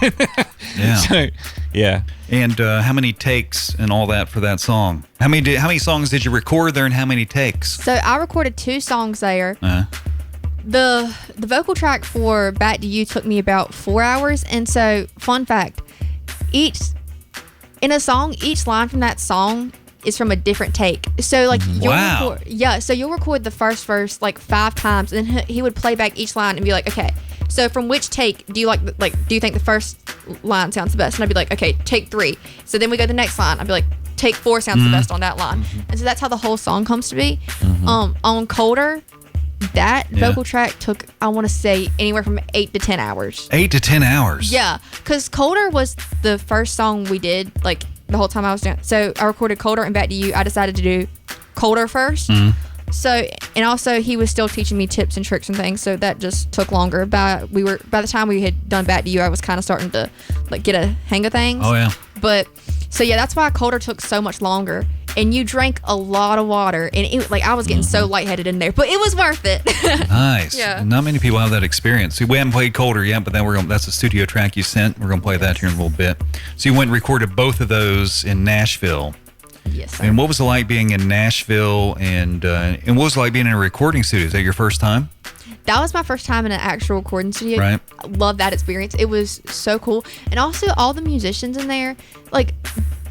Yeah. So, yeah. And how many takes and all that for that song? How many songs did you record there, and how many takes? so I recorded 2 songs there. Uh, The vocal track for Back to You took me about 4 hours, and so fun fact, each line from that song is from a different take. So like Wow. so you'll record the first verse like 5 times, and then he would play back each line and be like, okay, so from which take do you do you think the first line sounds the best? And I'd be like, okay, take 3. So then we go to the next line. I'd be like, take 4 sounds the best on that line. And so that's how the whole song comes to be. On Colder, that vocal track took, I want to say, anywhere from 8 to 10 hours. 8 to 10 hours. Yeah, because Colder was the first song we did, like, the whole time I was doing. So I recorded Colder and Back to You. I decided to do Colder first. So, and also he was still teaching me tips and tricks and things, so that just took longer. By the time we had done Back to You, I was kind of starting to like get a hang of things. Oh, yeah. But so yeah, that's why Colder took so much longer. And you drank a lot of water, and it, like I was getting so lightheaded in there, but it was worth it. Nice. Yeah. Not many people have that experience. See, we haven't played Colder yet, but then that's a studio track you sent. We're going to play that here in a little bit. So you went and recorded both of those in Nashville. Yes, sir. And what was it like being in Nashville, and what was it like being in a recording studio? Is that your first time? That was my first time in an actual recording studio. Right. I love that experience. It was so cool. And also all the musicians in there, like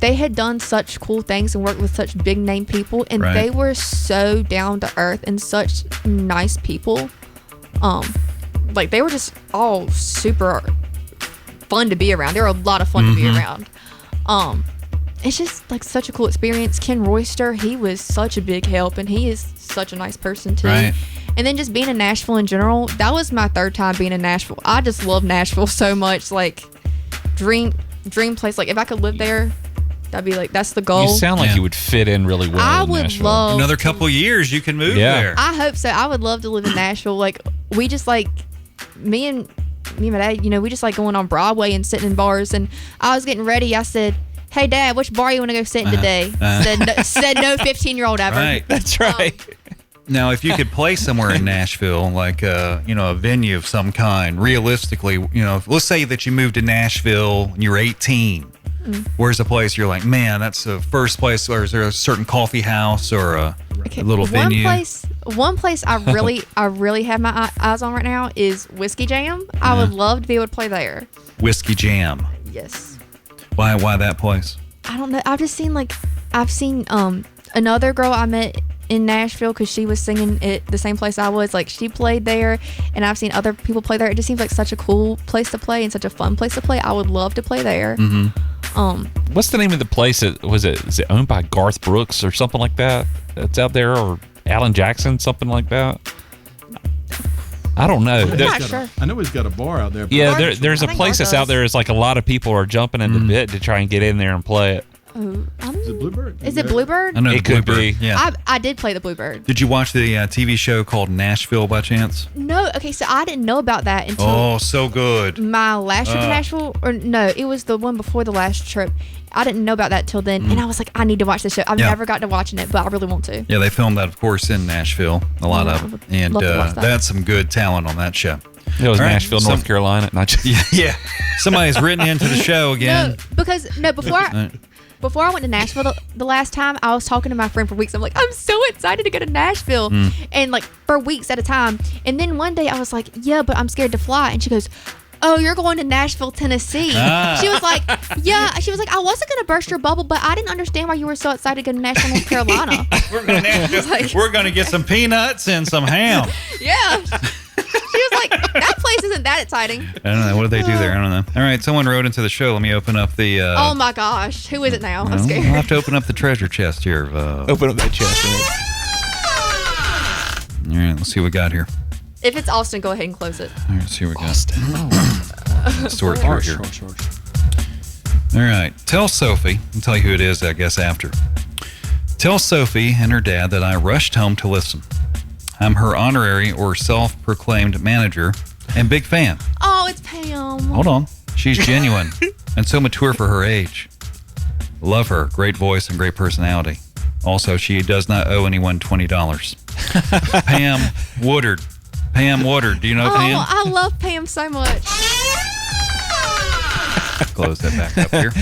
they had done such cool things and worked with such big name people, and Right. they were so down to earth and such nice people. Like they were just all super fun to be around. They were a lot of fun to be around. It's just like such a cool experience. Ken Royster, he was such a big help, and he is such a nice person too. Right. And then just being in Nashville in general, that was my 3rd time being in Nashville. I just love Nashville so much. Like dream place. Like if I could live there, that'd be like, that's the goal. You sound like Yeah. you would fit in really well. I in would Nashville. love Another couple years, you can move Yeah. there. I hope so. I would love to live in Nashville. Like we just like me and me and my dad, we just like going on Broadway and sitting in bars. And I was getting ready. I sasaid, "Hey, Dad, which bar you want to go sit in today?" Said no 15-year-old ever. Right. That's right. Now, if you could play somewhere in Nashville, like a venue of some kind, realistically, let's say that you moved to Nashville and you're 18. Where's a place you're like, man, that's the first place, or is there a certain coffee house or a little venue? One place I really have my eyes on right now is Whiskey Jam. I would love to be able to play there. Whiskey Jam. Yes. Why that place? I don't know. I've seen another girl I met in Nashville because she was singing at the same place I was. Like, she played there, and I've seen other people play there. It just seems like such a cool place to play and such a fun place to play. I would love to play there. What's the name of the place? Is it owned by Garth Brooks or something like that? That's out there, or Alan Jackson, something like that. I don't know. I'm not sure. I know he's got a bar out there. Yeah, there's a place that's out there. It's like a lot of people are jumping in the bit to try and get in there and play it. Is it Bluebird? Is it Bluebird? I know It the could Bluebird. be. Yeah. I did play the Bluebird. Did you watch the TV show called Nashville by chance? No. Okay, so I didn't know about that until Oh, so good. my last trip to Nashville. Or no, it was the one before the last trip. I didn't know about that till then, and I was like, I need to watch the show. I've never got to watching it, but I really want to. Yeah, they filmed that, of course, in Nashville. A lot of it, and love to watch that. that's some good talent on that show. It was All right, Nashville, North Carolina. Not just Yeah, somebody's written into the show again. Before I went to Nashville the last time, I was talking to my friend for weeks. I'm like, I'm so excited to go to Nashville, and like for weeks at a time. And then one day I was like, yeah, but I'm scared to fly. And she goes, oh, you're going to Nashville, Tennessee. She was like, yeah. She was like, I wasn't going to burst your bubble, but I didn't understand why you were so excited to go to Nashville, North Carolina. We're going to get some peanuts and some ham. Yeah. She was like, that place isn't that exciting. I don't know. What do they do there? I don't know. All right, someone wrote into the show. Let me open up the... oh, my gosh. Who is it now? I'm I'll scared. have to open up the treasure chest here. open up that chest. All right, let's see what we got here. If it's Austin, go ahead and close it. All right, let's see what we got. Let's sort through here. All right. Tell Sophie, I'll tell you who it is, I guess, after. Tell Sophie and her dad that I rushed home to listen. I'm her honorary or self-proclaimed manager and big fan. Oh, it's Pam. Hold on. She's genuine and so mature for her age. Love her. Great voice and great personality. Also, she does not owe anyone $20. Pam Woodard. Pam Woodard. Do you know Pam? Oh, I love Pam so much. Close that back up here.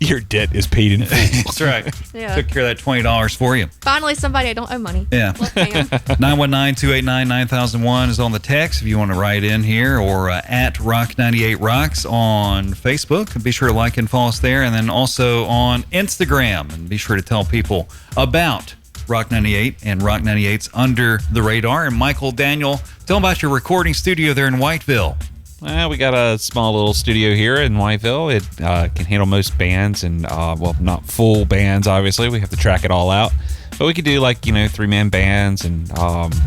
Your debt is paid in full. That's right. Yeah. Took care of that $20 for you. Finally, somebody I don't owe money. Yeah. Love Pam. 919-289-9001 is on the text if you want to write in here, or at Rock98Rocks on Facebook. Be sure to like and follow us there, and then also on Instagram. And be sure to tell people about Rock 98 and Rock 98's Under the Radar. And Michael, Daniel, tell them about your recording studio there in Whiteville. Well, we got a small little studio here in Whiteville. It can handle most bands, and well, not full bands, obviously. We have to track it all out. But we could do like, three-man bands and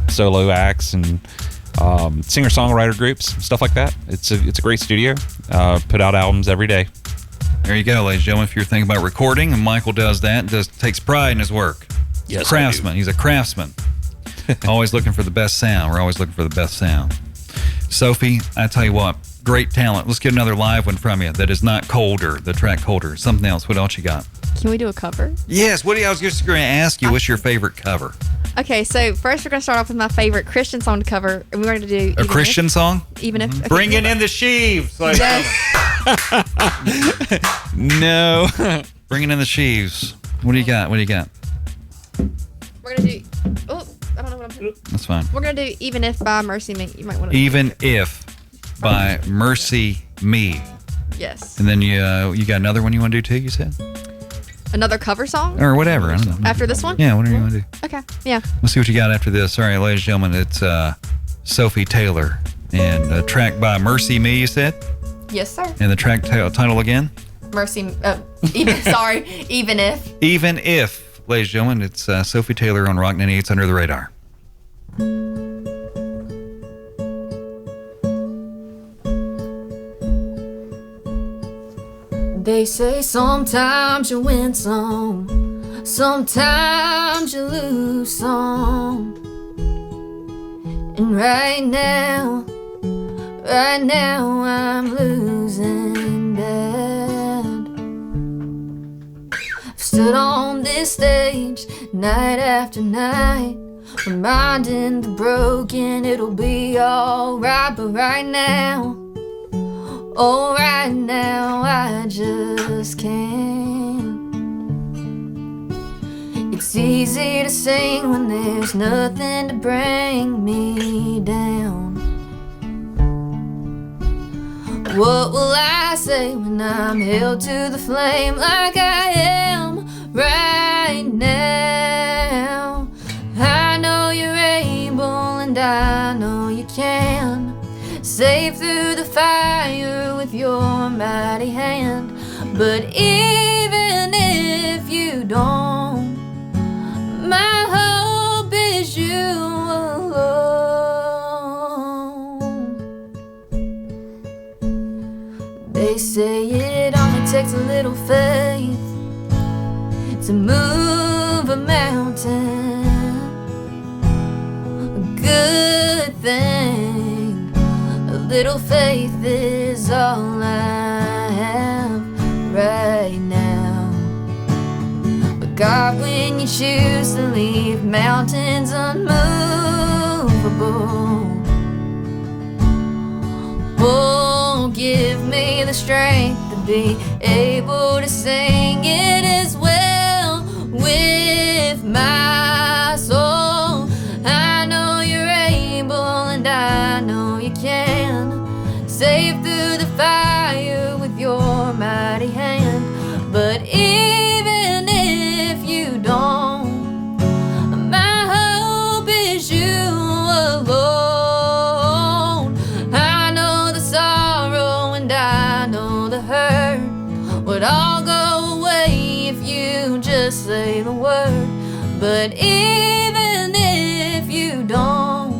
solo acts and singer-songwriter groups, stuff like that. It's a great studio. Put out albums every day. There you go, ladies and gentlemen. If you're thinking about recording, and Michael does that, takes pride in his work. He's a craftsman. He's a craftsman. Always looking for the best sound. We're always looking for the best sound. Sophie, I tell you what, great talent. Let's get another live one from you that is not Colder, the track Colder. Something else. What else you got? Can we do a cover? Yes. I was just going to ask you, what's your favorite cover? Okay, so first we're going to start off with my favorite Christian song to cover. And we're going to do... A Christian song? Even if... Okay, Bringing in the sheaves. Like, Yes. No. Bringing in the sheaves. What do you got? We're going to do... Oh, I don't know what I'm doing. That's fine. We're going to do Even If by Mercy Me. You might want to... Even If by Mercy Me. Yes. And then you got another one you want to do too, you said? Another cover song? Or whatever. I don't know. After this one? Yeah, whatever you want to do. Okay, yeah. Let's see what you got after this. All right, ladies and gentlemen, it's Sophie Taylor. And a track by Mercy Me, you said? Yes, sir. And the track title again? Even If. Even If. Ladies and gentlemen, it's Sophie Taylor on Rock 98's Under the Radar. They say sometimes you win some, sometimes you lose some. And right now, Right now I'm losing bad. I've stood on this stage night after night, reminding the broken it'll be alright. But right now, oh right now I just can't. It's easy to sing when there's nothing to bring me down. What will I say when I'm held to the flame like I am right now? I know you're able and I know you can save through the fire with your mighty hand. But even if you don't, my hope is you alone. They say it only takes a little faith to move a mountain. A good thing, a little faith is all I have right now. But God, when you choose to leave mountains unmovable, oh, give me the strength to be able to sing it as well with my soul. I know you're able and I know you can save through the fire with your mighty hand. But even if you don't, my hope is you alone. I know the sorrow and I know the hurt would all go away if you just say the word. But even if you don't,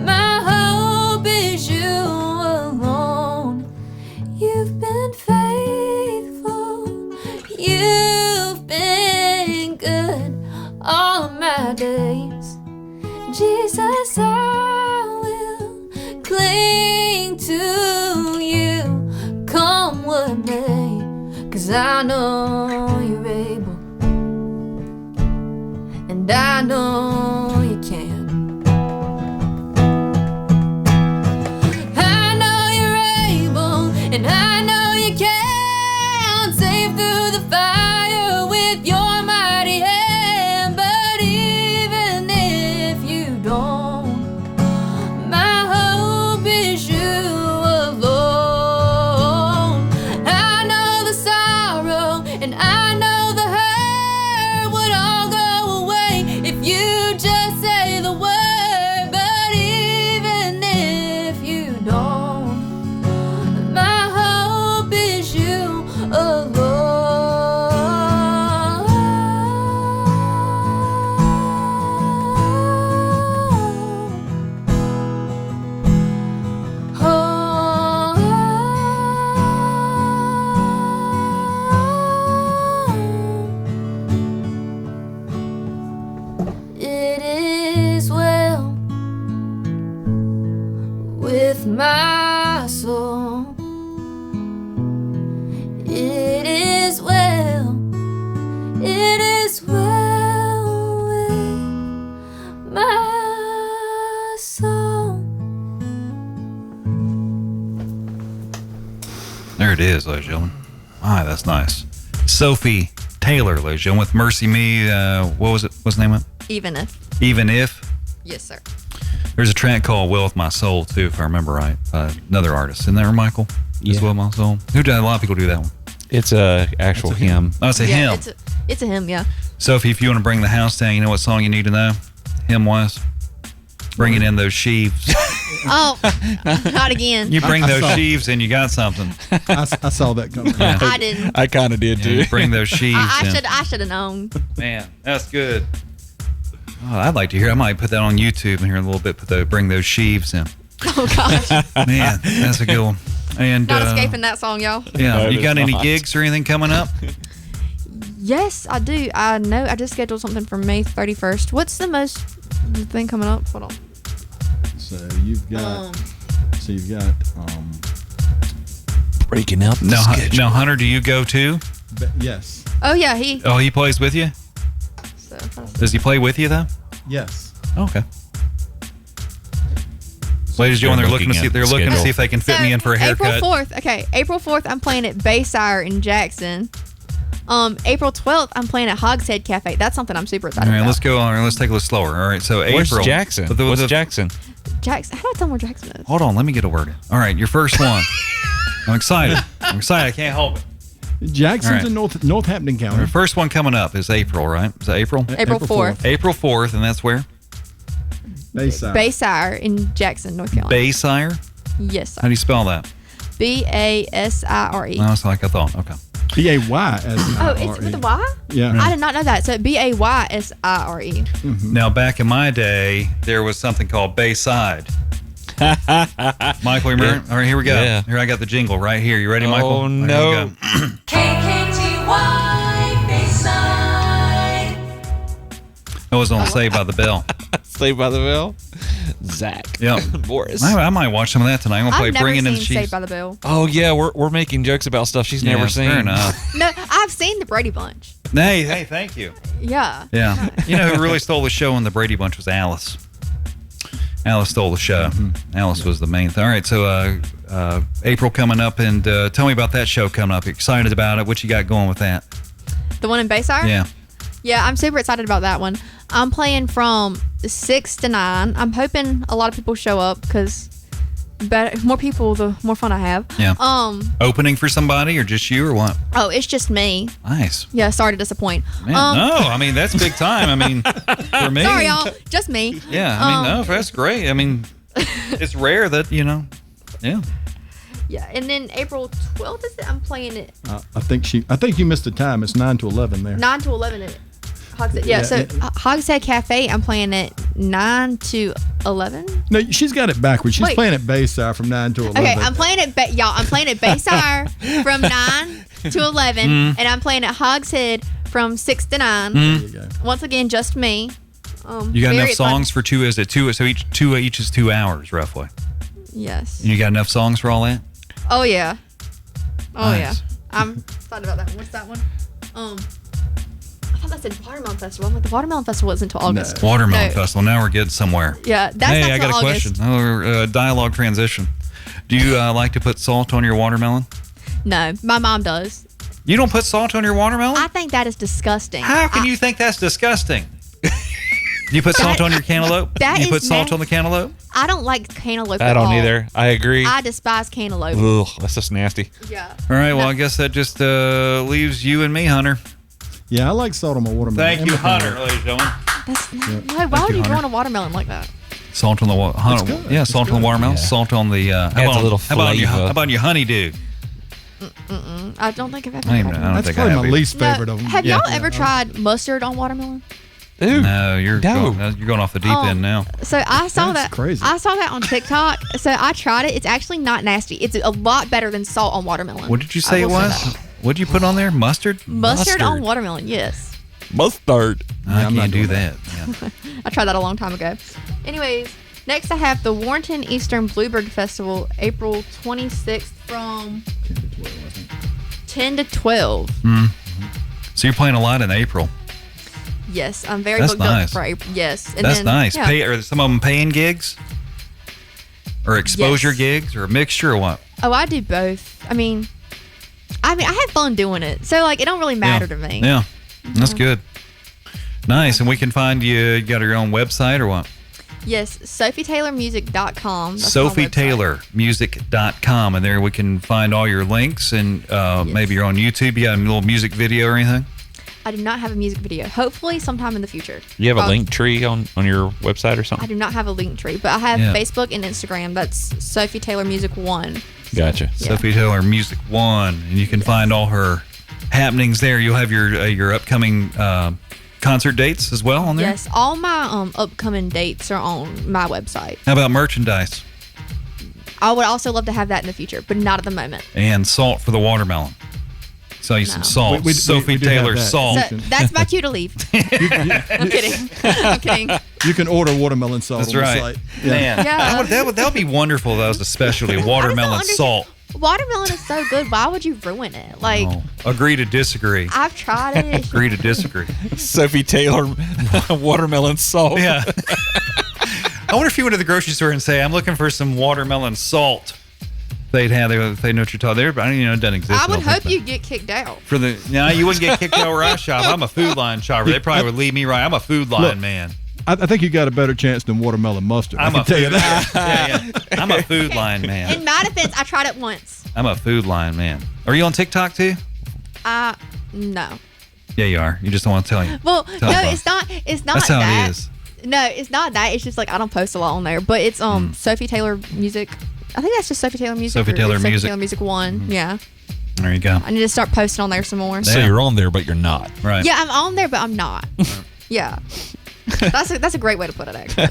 my hope is you alone. You've been faithful, you've been good all of my days. Jesus, I will cling to you, come what may, 'cause I know you're able, and I know you can. I know you're able, and I know you can save through the fire with your mighty hand. But even if you don't, my hope is you alone. I know the sorrow and I know the hurt would all go away if you just say the word. But even if you don't, my hope is you alone. It is well with my soul. It is well, it is well with my soul. There it is, ladies and gentlemen. My, that's nice. Sophie Taylor, ladies and gentlemen, with Mercy Me. What was it? What's the name of it? Even if. Even If. Yes, sir. There's a track called Well With My Soul, too, if I remember right. Another artist. Isn't there, Michael? Is Yeah. Well With My Soul? Who did? A lot of people do that one. It's a actual hymn. Oh, it's a Yeah, hymn. it's a hymn, yeah. Sophie, if you want to bring the house down, you know what song you need to know? Hymn-wise? Bringing in those sheaves. Oh, not again. You bring those sheaves and you got something. I saw that coming. Yeah. I didn't. I kind of did Yeah, too. you bring those sheaves in. I should have known. Man, that's good. Oh, I'd like to hear. I might put that on YouTube and hear a little bit. Bring those sheaves in. Oh gosh, Man, that's a good one. And not escaping that song, y'all. Yeah, No, you it got is any not. gigs or anything coming up? Yes, I do. I know. I just scheduled something for May 31st. What's the most thing coming up? Hold on. So you've got see. You've got Breaking out the schedule. Now, Hunter, do you go too? yes, Oh yeah, he. Oh, he plays with you? So, Does he play with you, though? yes. Okay. Ladies and gentlemen, they're looking to see if they can fit me in for a haircut. April 4th. Okay, April 4th, I'm playing at Baysire in Jackson. April 12th, I'm playing at Hogshead Cafe. That's something I'm super excited All right, about. let's go on. Let's take it a little slower. All right, so Where's April. Jackson? What's Jackson? Jackson. How do I tell them where Jackson is? Hold on, let me get a word in. All right, your first one. I'm excited. I can't help it. Jackson's All right. in Northampton County. Our first one coming up is April, right? Is it April? April 4th. April 4th, and that's where? Bayside. Baysire in Jackson, North Carolina. Baysire? Yes, How do you spell that? Basire. No, it's like I thought. Okay. Baysire. Oh, it's with a Y? Yeah. I did not know that. So Baysire. Now, back in my day, there was something called Bayside. Michael, remember? All right, here we go. Yeah. Here, I got the jingle right here. You ready, Michael? Oh, All right, no. here we go. KKTY Bayside. That was on Saved by the Bell. Saved by the Bell. Zach. Yep. Boris. I might watch some of that tonight. I'm going to play I've never Bringing in seen the Chiefs. Saved by the Bell. Oh yeah, we're making jokes about stuff she's never seen. Fair enough. No, I've seen the Brady Bunch. Hey, thank you. Yeah. Yeah. You know who really stole the show in the Brady Bunch was Alice. Alice stole the show. Alice was the main thing. All right, so April coming up, and tell me about that show coming up. You excited about it? What you got going with that? The one in Baysire? Yeah. Yeah, I'm super excited about that one. I'm playing from 6 to 9. I'm hoping a lot of people show up because more people, the more fun I have. Yeah. Opening for somebody or just you or what? Oh, it's just me. Nice. Yeah, sorry to disappoint. Man, no, I mean, that's big time. I mean, for me. Sorry, y'all. Just me. Yeah, I mean, no, that's great. I mean, it's rare that, yeah. Yeah, and then April 12th is it? I'm playing it I think you missed the time. It's 9 to 11 there. 9 to 11 at Hogshead. Yeah, so Hogshead Cafe, I'm playing it 9 to 11. No, she's got it backwards. She's Wait. playing at Bayside from 9 to 11. Okay, I'm playing it, y'all. I'm playing at Baysire from 9 to 11, and I'm playing at Hogshead from 6 to 9. There you go. Once again, just me. You got very enough excited. songs for two? Is it two? So each is 2 hours roughly. Yes. And you got enough songs for all that? Oh yeah. Oh Nice. yeah. I'm excited about that one. What's that one? I thought that said Watermelon Festival. I'm like, the Watermelon Festival isn't until August. Watermelon No. Festival. Now we're getting somewhere. Yeah, that's Hey, not I till got a August. question. Dialogue transition. Do you like to put salt on your watermelon? No, my mom does. You don't put salt on your watermelon? I think that is disgusting. How can you think that's disgusting? Do you put salt on your cantaloupe? that you is put salt on the cantaloupe? I don't like cantaloupe I at don't all. either. I agree. I despise cantaloupe. Ugh, that's just nasty. Yeah. All right, well, I guess that just leaves you and me, Hunter. Yeah, I like salt on my watermelon. Thank And you, my Hunter, cantaloupe. ladies and gentlemen. That's no. Why would you Hunter. grow on a watermelon like that? Salt on the watermelon. good. Yeah, It's salt on the good. watermelon. Yeah. Salt on the. Adds a little how about flavor. how about your honeydew? I don't think I've ever. I tried don't it. That's think I probably have my either. least favorite of them. Have Yeah. y'all ever tried mustard on watermelon? Ooh. No, you're No. going off the deep end now. So I saw That's that. crazy. I saw that on TikTok. So I tried it. It's actually not nasty. It's a lot better than salt on watermelon. What did you I say it will say was? that. What did you put on there? Mustard? Mustard on watermelon. Yes, Mustard. I I'm not can't do doing that. Yeah. I tried that a long time ago. Anyways, next I have the Warrenton Eastern Bluebird Festival, April 26th from 10 to 12. So you're playing a lot in April. Yes, I'm very That's booked nice. up for April. Yes, and That's then, nice. yeah. Are some of them paying gigs? Or exposure Yes. gigs? Or a mixture or what? Oh, I do both. I mean, I have fun doing it. So like, it don't really matter to me. Yeah. That's good. Nice. And we can find you. You got your own website or what? Yes, SophieTaylorMusic.com. That's my website. SophieTaylorMusic.com. And there we can find all your links and maybe you're on YouTube. You got a little music video or anything? I do not have a music video. Hopefully, sometime in the future. You have a link tree on your website or I something? do not have a link tree, but I have Yeah. Facebook and Instagram. That's Sophie Taylor Music 1. Gotcha. Yeah. Sophie Taylor Music 1. And you can find all her happenings there. You'll have your upcoming concert dates as well on there? Yes, all my upcoming dates are on my website. How about merchandise? I would also love to have that in the future, but not at the moment. And salt for the watermelon. Sell you some salt. We Sophie do have Taylor that. salt. So that's my cue to leave. I'm kidding. I'm kidding. You can order watermelon salt That's on right. the site. Man, Yeah. that would be wonderful. That was a specialty watermelon understand- salt. Watermelon is so good. Why would you ruin it? Like, Oh, agree to disagree. I've tried it. It's Agree to disagree. Sophie Taylor watermelon salt. Yeah. I wonder if you went to the grocery store and say, "I'm looking for some watermelon salt." They'd have. They know what you're talking. But it doesn't exist. I would don't think, hope but- you get kicked out. For the no, you wouldn't get kicked out where I shop. I'm a Food Line shopper. They probably would leave me right. I'm a Food Line Look, man. I think you got a better chance than watermelon mustard. I I'm can a tell you food, that. yeah. I'm a Food Line In man. my defense, I tried it once. I'm a Food Line man. Are you on TikTok too? No. Yeah, you are. You just don't want to tell you. Well, Tell no, us. it's not. It's not That's how that. it is. No, it's not that. It's just like I don't post a lot on there. But it's Sophie Taylor Music. I think that's just Sophie Taylor Music. Sophie or Taylor Sophie Music. Taylor Music 1. Yeah. There you go. I need to start posting on there some more. So you're on there, but you're not. Right. Yeah, I'm on there, but I'm not. Yeah. That's a great way to put it, actually.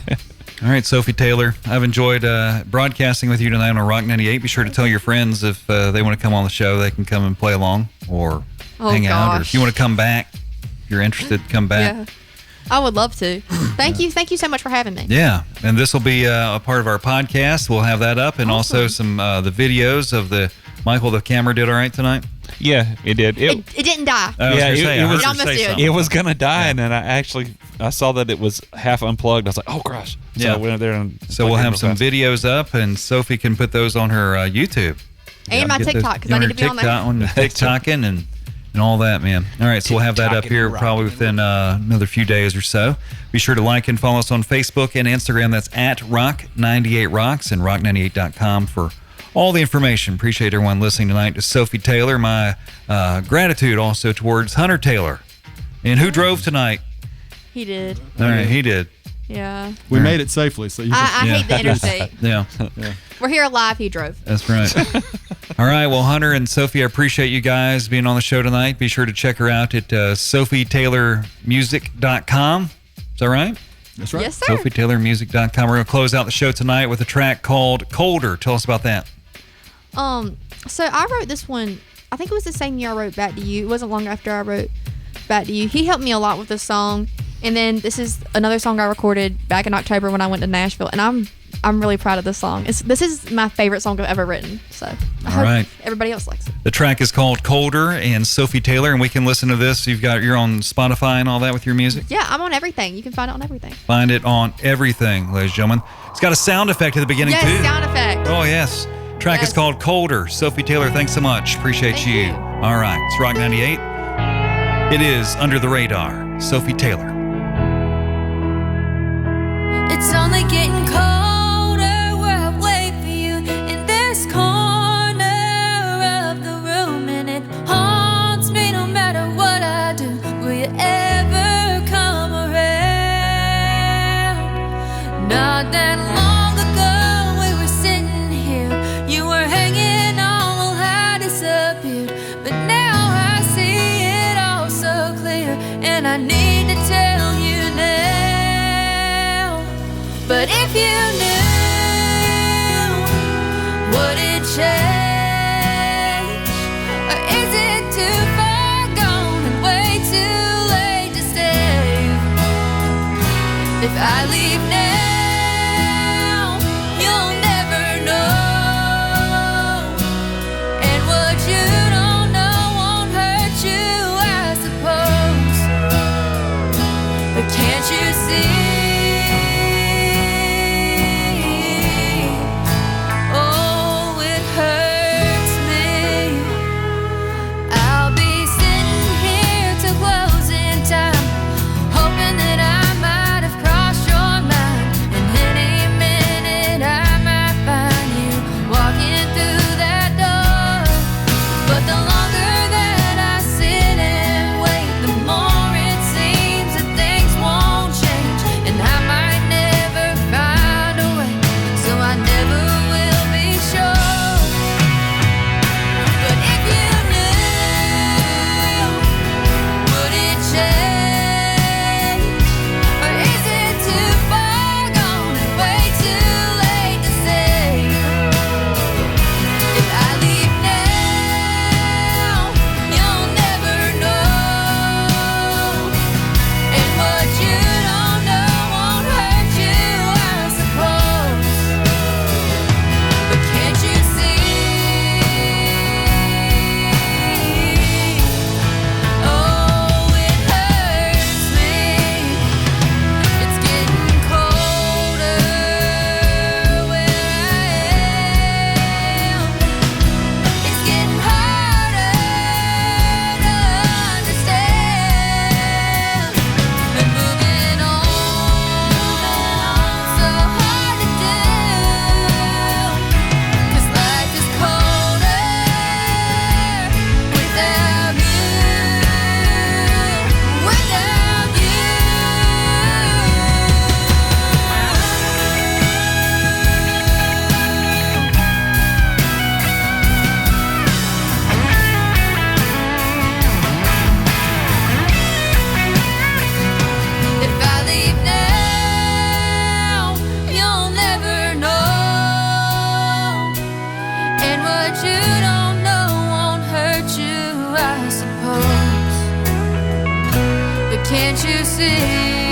All right, Sophie Taylor. I've enjoyed broadcasting with you tonight on Rock 98. Be sure to tell your friends if they want to come on the show, they can come and play along or hang out. Or if you want to come back, if you're interested, come back. Yeah. I would love to. Thank you. Thank you so much for having me. Yeah, and this will be a part of our podcast. We'll have that up, and also some the videos of the Michael. The camera did all right tonight. Yeah, it did. It didn't die. I was Yeah, gonna it- say, it I heard was- her It almost say did. something. It was gonna die, and then I saw that it was half unplugged. I was like, oh gosh. So Yeah. I went up there and So we'll plugged it have real some fast. videos up, and Sophie can put those on her YouTube. And my Get those- TikTok, because I need to be on there. On the TikToking and all that, man. All right, so we'll have that up TikToking here and probably within another few days or so. Be sure to like and follow us on Facebook and Instagram. That's at Rock98Rocks and Rock98.com for all the information. Appreciate everyone listening tonight to Sophie Taylor. My gratitude also towards Hunter Taylor. And who drove tonight? He did. All right, he did. Yeah. We made it safely, so you I Yeah. hate the interstate. Yeah. We're here live. He drove. That's right. All right. Well, Hunter and Sophie, I appreciate you guys being on the show tonight. Be sure to check her out at SophieTaylorMusic.com. Is that right? That's right. Yes, sir. SophieTaylorMusic.com. We're going to close out the show tonight with a track called Colder. Tell us about that. So I wrote this one. I think it was the same year I wrote Back to You. It wasn't long after I wrote Back to You. He helped me a lot with this song. And then this is another song I recorded back in October when I went to Nashville. And I'm really proud of this song. This is my favorite song I've ever written. So I hope right. everybody else likes it. The track is called Colder and Sophie Taylor, and we can listen to this. You're on Spotify and all that with your music. Yeah, I'm on everything. You can find it on everything. Find it on everything, ladies and gentlemen. It's got a sound effect at the beginning Yes, too. sound effect. Oh, yes. Track is Yes. called Colder. Sophie Taylor, thanks so much. Appreciate Thank you. you. All right. It's Rock 98. It is Under the Radar. Sophie Taylor. It's only getting colder where I wait for you in this corner of the room, and it haunts me no matter what I do. Will you ever come around? Not that long ago we were sitting here, you were hanging on while I disappeared, but now I see it all so clear, and I need to tell you now. But if you knew, would it change? Or is it too far gone and way too late to stay? If I leave now, you'll never know. And what you don't know won't hurt you, I suppose. But can't you see? Oh, it hurts me. I'll be Can't you see?